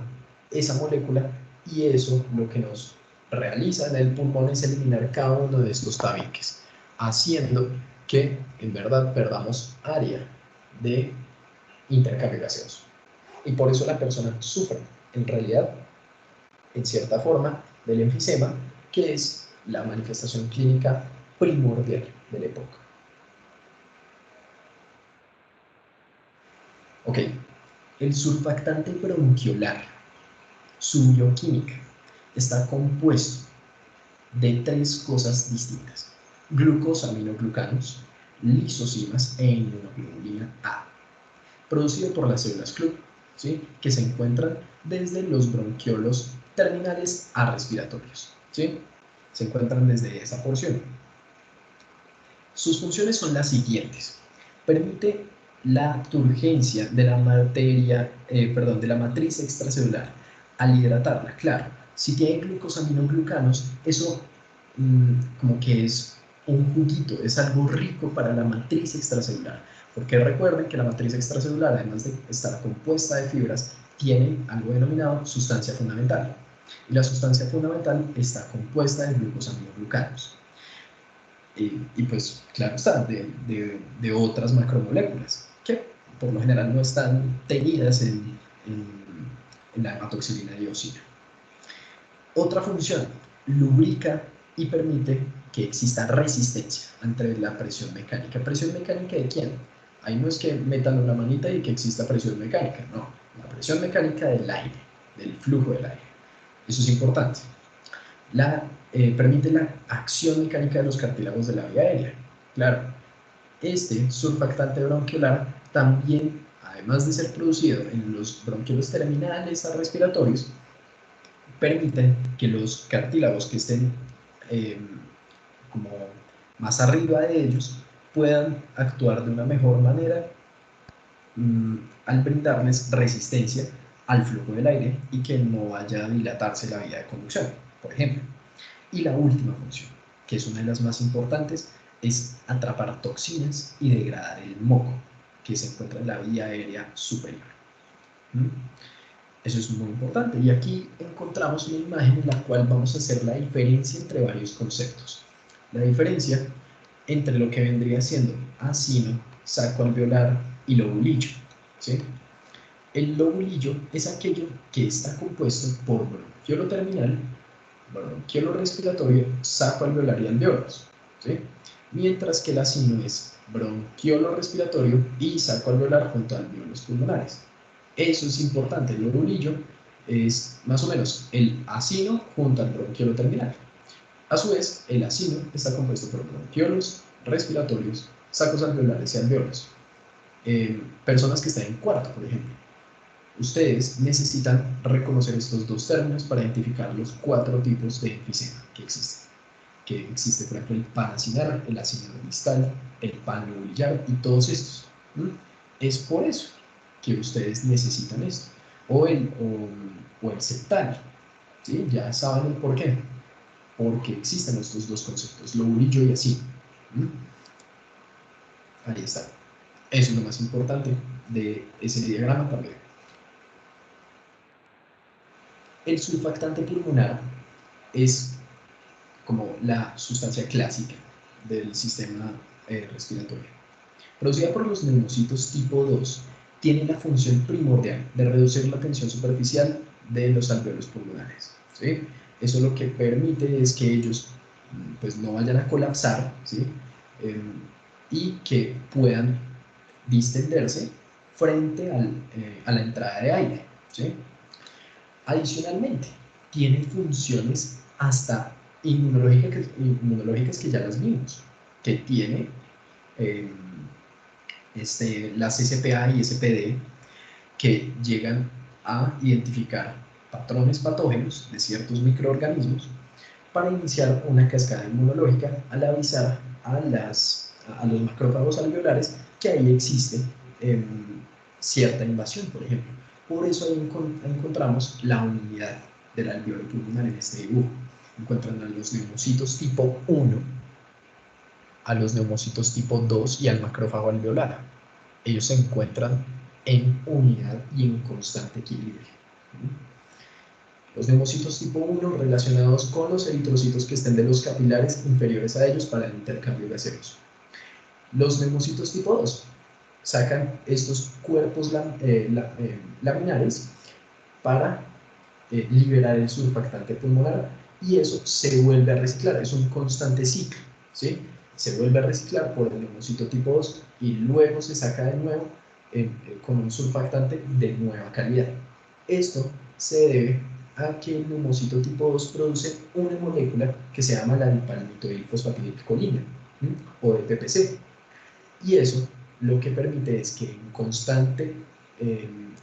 Speaker 2: esa molécula, y eso lo que nos realiza en el pulmón es eliminar cada uno de estos tabiques, haciendo que en verdad perdamos área de intercambio gaseoso. Y por eso la persona sufre, en realidad, en cierta forma, del enfisema, que es la manifestación clínica primordial de la época. Ok, el surfactante bronquiolar, su bioquímica, está compuesto de 3 cosas distintas: glucosaminoglucanos, lisosimas e inmunoglobulina A, producido por las células club, ¿sí?, que se encuentran desde los bronquiolos terminales a respiratorios, ¿sí? Se encuentran desde esa porción. Sus funciones son las siguientes: permite la turgencia de la de la matriz extracelular al hidratarla. Claro, si tiene glucosaminoglucanos, eso como que es un juguito, es algo rico para la matriz extracelular, porque recuerden que la matriz extracelular, además de estar compuesta de fibras, tiene algo denominado sustancia fundamental, y la sustancia fundamental está compuesta de glucosaminoglucanos. Y pues claro está, de otras macromoléculas que por lo general no están tenidas en la hematoxilina diosina. Otra función: lubrica y permite que exista resistencia ante la presión mecánica. ¿Presión mecánica de quién? Ahí no es que metan una manita y que exista presión mecánica, no, la presión mecánica del aire, del flujo del aire. Eso es importante. Permite la acción mecánica de los cartílagos de la vía aérea. Claro, este surfactante bronquiolar también, además de ser producido en los bronquiolos terminales a respiratorios, permite que los cartílagos que estén como más arriba de ellos puedan actuar de una mejor manera al brindarles resistencia al flujo del aire y que no vaya a dilatarse la vía de conducción, por ejemplo. Y la última función, que es una de las más importantes, es atrapar toxinas y degradar el moco que se encuentra en la vía aérea superior. Eso es muy importante, y aquí encontramos una imagen en la cual vamos a hacer la diferencia entre varios conceptos. La diferencia entre lo que vendría siendo acino, saco alveolar y lobulillo, ¿sí? El lobulillo es aquello que está compuesto por bronquiolo terminal, bronquiolo respiratorio, saco alveolar y alveolos, ¿sí? Mientras que el acino es bronquiolo respiratorio y saco alveolar junto a alveolos pulmonares. Eso es importante. El lobulillo es más o menos el acino junto al bronquiolo terminal. A su vez, el acino está compuesto por bronquiolos respiratorios, sacos alveolares y alveolos. Personas que están en cuarto, por ejemplo, ustedes necesitan reconocer estos dos términos para identificar los 4 tipos de enfisema que existen. Que existe, por ejemplo, el panacinar, el acino distal, el panlobuliar y todos estos. Es por eso que ustedes necesitan esto. O el septal, ¿sí? Ya saben el por qué. Porque existen estos dos conceptos, lobulillo y acino. Ahí está. Eso es lo más importante de ese diagrama también. El surfactante pulmonar es como la sustancia clásica del sistema respiratorio. Producida por los neumocitos tipo 2, tiene la función primordial de reducir la tensión superficial de los alveolos pulmonares, ¿sí? Eso lo que permite es que ellos pues, no vayan a colapsar, ¿sí? Y que puedan distenderse frente a la entrada de aire, ¿sí? Adicionalmente, tiene funciones hasta inmunológicas que ya las vimos, que tiene las SPA y SPD, que llegan a identificar patrones patógenos de ciertos microorganismos para iniciar una cascada inmunológica al avisar a los macrófagos alveolares que ahí existe cierta invasión, por ejemplo. Por eso ahí encontramos la unidad del alveolo pulmonar en este dibujo. Encuentran a los neumocitos tipo 1, a los neumocitos tipo 2 y al macrófago alveolar. Ellos se encuentran en unidad y en constante equilibrio. Los neumocitos tipo 1 relacionados con los eritrocitos que estén de los capilares inferiores a ellos para el intercambio gaseoso. Los neumocitos tipo 2 sacan estos cuerpos laminares para liberar el surfactante pulmonar y eso se vuelve a reciclar, es un constante ciclo, ¿sí? Se vuelve a reciclar por el neumocito tipo 2 y luego se saca de nuevo con un surfactante de nueva calidad. Esto se debe a que el neumocito tipo 2 produce una molécula que se llama la dipalmitoilfosfatidilcolina, o DPPC, y eso lo que permite es que en constante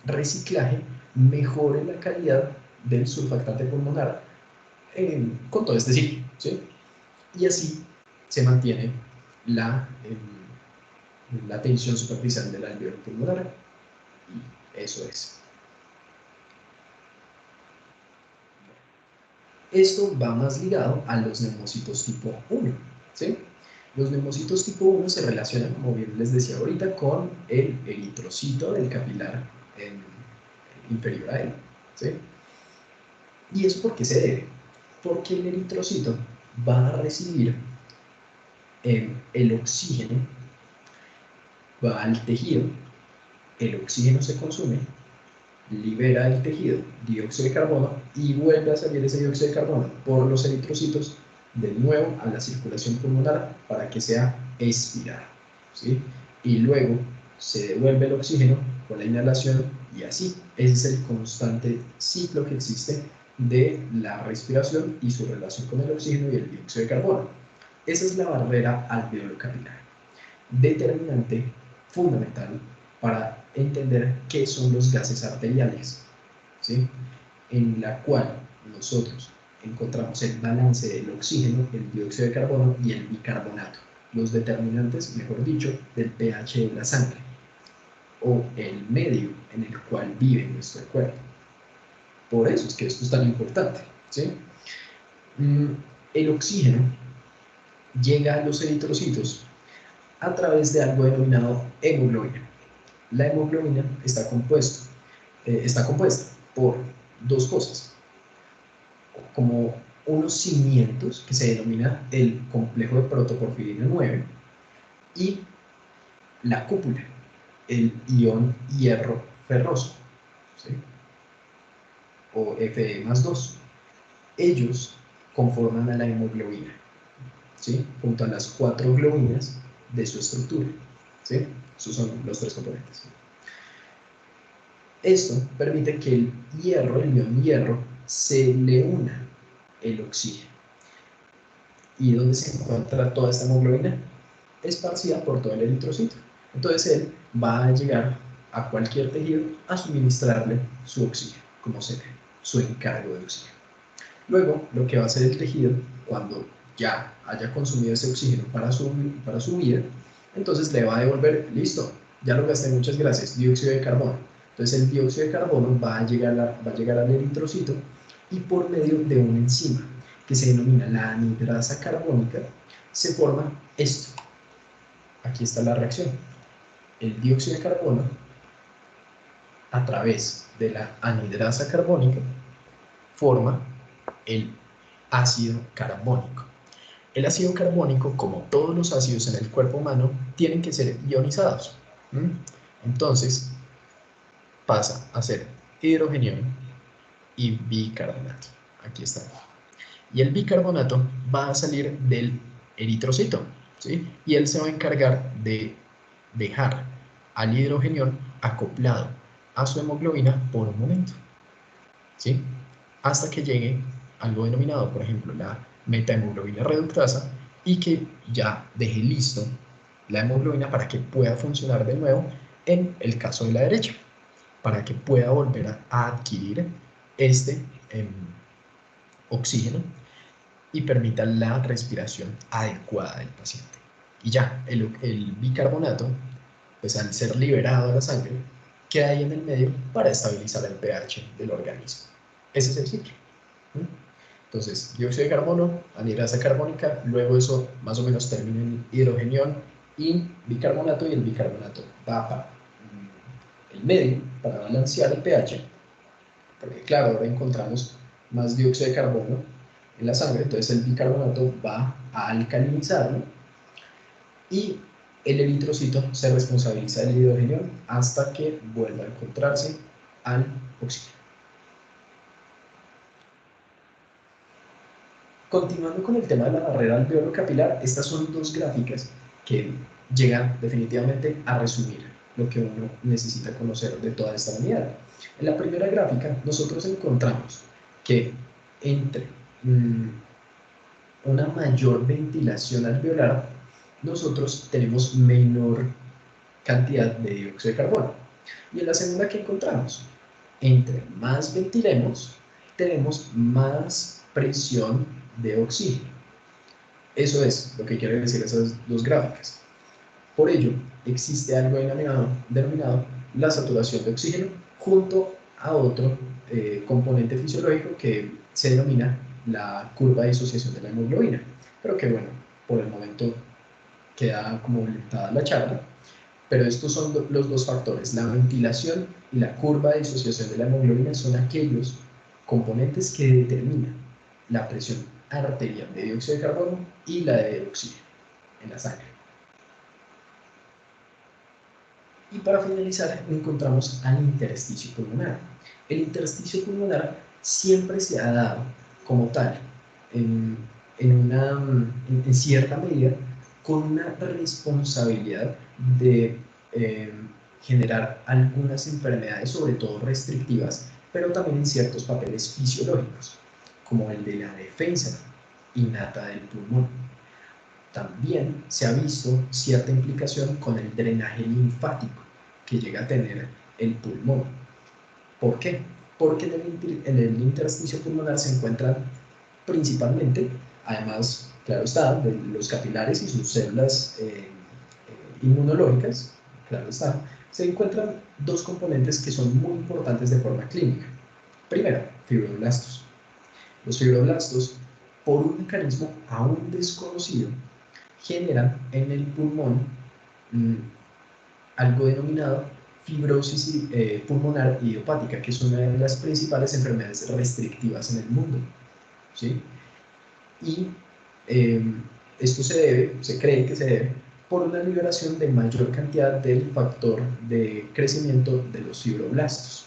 Speaker 2: reciclaje mejore la calidad del surfactante pulmonar con todo este ciclo, ¿sí? Y así se mantiene la tensión superficial del alveolo pulmonar, y eso es. Esto va más ligado a los neumocitos tipo 1, ¿sí? Los neumocitos tipo 1 se relacionan, como bien les decía ahorita, con el eritrocito del capilar inferior a él, ¿sí? ¿Y eso por qué se debe? Porque el eritrocito va a recibir el oxígeno, va al tejido, el oxígeno se consume, libera el tejido dióxido de carbono y vuelve a salir ese dióxido de carbono por los eritrocitos de nuevo a la circulación pulmonar para que sea expirado, ¿sí? Y luego se devuelve el oxígeno con la inhalación y así. Ese es el constante ciclo que existe de la respiración y su relación con el oxígeno y el dióxido de carbono. Esa es la barrera alveolo capilar, determinante, fundamental para entender qué son los gases arteriales, ¿sí? En la cual nosotros encontramos el balance del oxígeno, el dióxido de carbono y el bicarbonato, los determinantes, mejor dicho, del pH de la sangre, o el medio en el cual vive nuestro cuerpo. Por eso es que esto es tan importante, ¿sí? El oxígeno llega a los eritrocitos a través de algo denominado hemoglobina. La hemoglobina está compuesta por dos cosas, como unos cimientos que se denomina el complejo de protoporfirina 9 y la cúpula, el ion hierro ferroso, ¿sí? O Fe+2. Ellos conforman a la hemoglobina, ¿sí? Junto a las 4 globinas de su estructura, ¿sí? Esos son los 3 componentes. Esto permite que el hierro, el ion hierro, se le una el oxígeno. ¿Y dónde se encuentra toda esta hemoglobina? Esparcida por todo el eritrocito. Entonces él va a llegar a cualquier tejido a suministrarle su oxígeno, como se ve, su encargo de oxígeno. Luego, lo que va a hacer el tejido, cuando ya haya consumido ese oxígeno para su vida, entonces le va a devolver, listo, ya lo gasté, muchas gracias, dióxido de carbono. Entonces el dióxido de carbono va a llegar al eritrocito y por medio de una enzima que se denomina la anidrasa carbónica, se forma esto. Aquí está la reacción. El dióxido de carbono, a través de la anidrasa carbónica, forma el ácido carbónico. El ácido carbónico, como todos los ácidos en el cuerpo humano, tienen que ser ionizados. Entonces, pasa a ser hidrogenión y bicarbonato. Aquí está. Y el bicarbonato va a salir del eritrocito, ¿sí? Y él se va a encargar de dejar al hidrogenión acoplado a su hemoglobina por un momento, ¿sí? Hasta que llegue algo denominado, por ejemplo, la metahemoglobina reductasa, y que ya deje listo la hemoglobina para que pueda funcionar de nuevo en el caso de la derecha, para que pueda volver a adquirir este oxígeno y permita la respiración adecuada del paciente. Y ya, el bicarbonato, pues al ser liberado a la sangre, queda ahí en el medio para estabilizar el pH del organismo. Ese es el ciclo. Entonces, dióxido de carbono, anidrasa carbónica, luego eso más o menos termina en hidrogenión y bicarbonato, y el bicarbonato va para el medio para balancear el pH, porque claro, ahora encontramos más dióxido de carbono en la sangre, entonces el bicarbonato va a alcalinizarlo y el eritrocito se responsabiliza del hidrogenión hasta que vuelva a encontrarse al oxígeno. Continuando con el tema de la barrera alveolo capilar, estas son dos gráficas que llegan definitivamente a resumir lo que uno necesita conocer de toda esta unidad. En la primera gráfica nosotros encontramos que entre una mayor ventilación alveolar nosotros tenemos menor cantidad de dióxido de carbono. Y en la segunda, ¿qué encontramos? Entre más ventilemos, tenemos más presión de oxígeno. Eso es lo que quieren decir esas dos gráficas. Por ello, existe algo denominado la saturación de oxígeno junto a otro componente fisiológico que se denomina la curva de disociación de la hemoglobina. Pero que bueno, por el momento queda como limitada la charla. Pero estos son los dos factores, la ventilación y la curva de disociación de la hemoglobina son aquellos componentes que determinan la presión arterial de dióxido de carbono y la de oxígeno en la sangre. Y para finalizar encontramos al intersticio pulmonar. El intersticio pulmonar siempre se ha dado como tal, en cierta medida, con una responsabilidad de generar algunas enfermedades, sobre todo restrictivas, pero también en ciertos papeles fisiológicos, como el de la defensa innata del pulmón. También se ha visto cierta implicación con el drenaje linfático que llega a tener el pulmón. ¿Por qué? Porque en el intersticio pulmonar se encuentran principalmente, además, claro está, de los capilares y sus células inmunológicas, claro está, se encuentran dos componentes que son muy importantes de forma clínica. Primero, fibroblastos. Los fibroblastos, por un mecanismo aún desconocido, generan en el pulmón algo denominado fibrosis pulmonar idiopática, que es una de las principales enfermedades restrictivas en el mundo, ¿sí? Y esto se cree que se debe por una liberación de mayor cantidad del factor de crecimiento de los fibroblastos,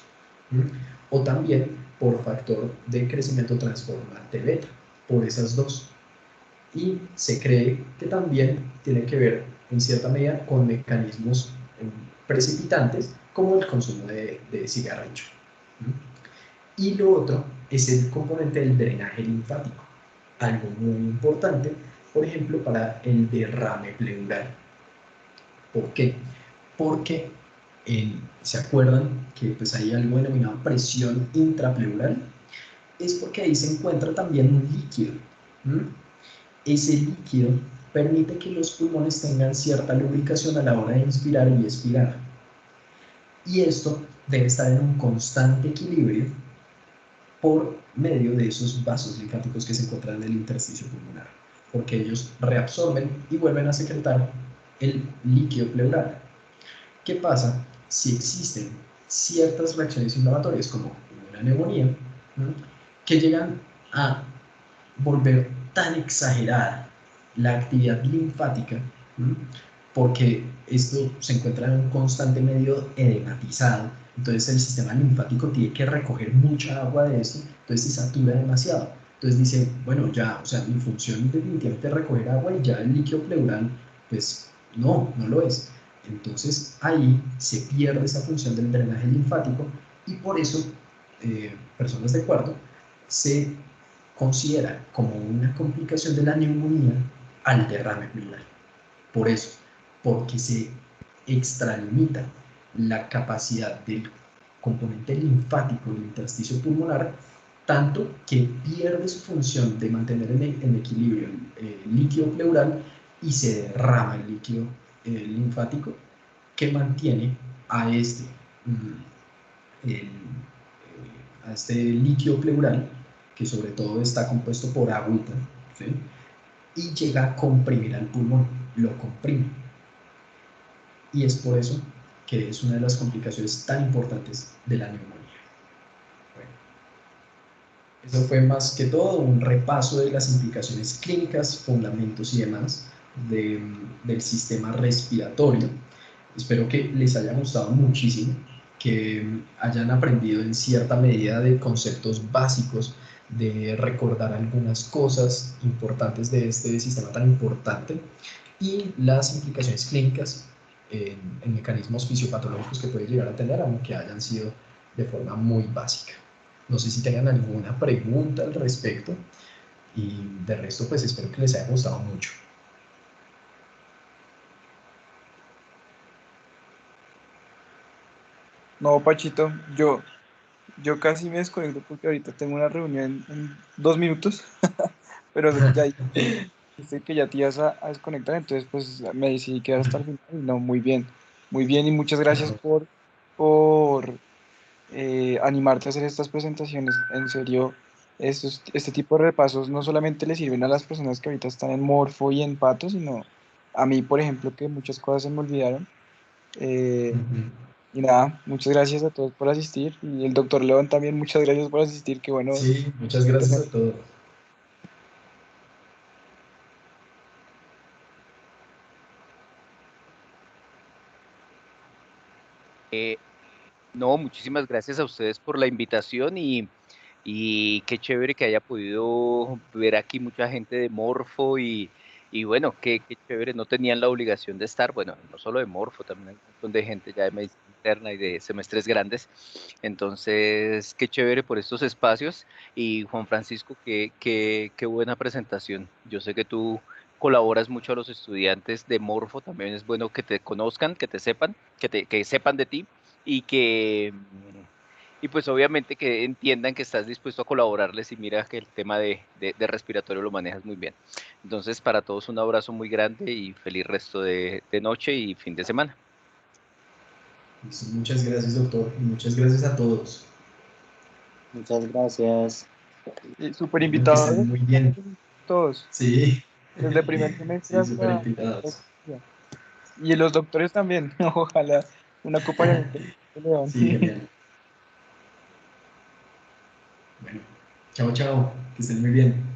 Speaker 2: o también por factor de crecimiento transformante beta, por esas dos. Y se cree que también tiene que ver en cierta medida con mecanismos precipitantes como el consumo de cigarrillo. Y lo otro es el componente del drenaje linfático, algo muy importante, por ejemplo, para el derrame pleural. ¿Por qué? Porque ¿se acuerdan que pues, hay algo denominado presión intrapleural? Es porque ahí se encuentra también un líquido. Ese líquido permite que los pulmones tengan cierta lubricación a la hora de inspirar y expirar. Y esto debe estar en un constante equilibrio por medio de esos vasos linfáticos que se encuentran en el intersticio pulmonar, porque ellos reabsorben y vuelven a secretar el líquido pleural. ¿Qué pasa si existen ciertas reacciones inflamatorias, como una neumonía, que llegan a volver tan exagerada la actividad linfática, porque esto se encuentra en un constante medio edematizado, entonces el sistema linfático tiene que recoger mucha agua de esto, entonces se satura demasiado, entonces dice, bueno, ya, o sea, mi función definitivamente es recoger agua y ya el líquido pleural, pues no lo es. Entonces ahí se pierde esa función del drenaje linfático y por eso personas de cuarto se considera como una complicación de la neumonía al derrame pleural. Por eso, porque se extralimita la capacidad del componente linfático del intersticio pulmonar, tanto que pierde su función de mantener en equilibrio el líquido pleural y se derrama el líquido linfático que mantiene a este líquido pleural, que sobre todo está compuesto por agüita, ¿sí? Y llega a comprimir al pulmón, lo comprime. Y es por eso que es una de las complicaciones tan importantes de la neumonía. Bueno, eso fue más que todo un repaso de las implicaciones clínicas, fundamentos y demás del sistema respiratorio. Espero que les haya gustado muchísimo, que hayan aprendido en cierta medida de conceptos básicos, de recordar algunas cosas importantes de este sistema tan importante y las implicaciones clínicas en mecanismos fisiopatológicos que puede llegar a tener, aunque hayan sido de forma muy básica. No sé si tengan alguna pregunta al respecto y de resto pues espero que les haya gustado mucho.
Speaker 1: No, Pachito, yo casi me desconecto porque ahorita tengo una reunión en 2 minutos, pero ya dijiste que ya te ibas a desconectar, entonces pues me decidí quedar hasta el final y no, muy bien y muchas gracias
Speaker 2: Claro.
Speaker 1: por animarte a hacer estas presentaciones. En serio, este tipo de repasos no solamente le sirven a las personas que ahorita están en Morfo y en Pato, sino a mí, por ejemplo, que muchas cosas se me olvidaron. Eh, y nada, muchas gracias a todos por asistir. Y el doctor León también, muchas gracias por asistir. Qué bueno.
Speaker 2: Sí, muchas gracias a todos.
Speaker 3: No, muchísimas gracias a ustedes por la invitación y qué chévere que haya podido ver aquí mucha gente de Morfo y bueno, qué chévere, no tenían la obligación de estar, bueno, no solo de Morfo, también hay un montón de gente ya de medicina interna y de semestres grandes, entonces qué chévere por estos espacios y Juan Francisco, qué buena presentación. Yo sé que tú colaboras mucho a los estudiantes de Morfo, también es bueno que te conozcan, que te sepan, que sepan de ti y y pues obviamente que entiendan que estás dispuesto a colaborarles y mira que el tema de respiratorio lo manejas muy bien. Entonces, para todos un abrazo muy grande y feliz resto de noche y fin de semana.
Speaker 2: Listo, muchas gracias, doctor, y muchas gracias a todos.
Speaker 6: Muchas gracias.
Speaker 1: Y súper
Speaker 2: Bueno, que
Speaker 1: invitados
Speaker 2: estén muy bien.
Speaker 1: todos,
Speaker 2: Sí,
Speaker 1: desde primer semestre
Speaker 2: sí, súper
Speaker 1: hasta...
Speaker 2: invitados.
Speaker 1: Y los doctores también, ojalá un acompañamiento de León.
Speaker 2: Sí, genial. Bueno, chao, chao, que estén muy bien.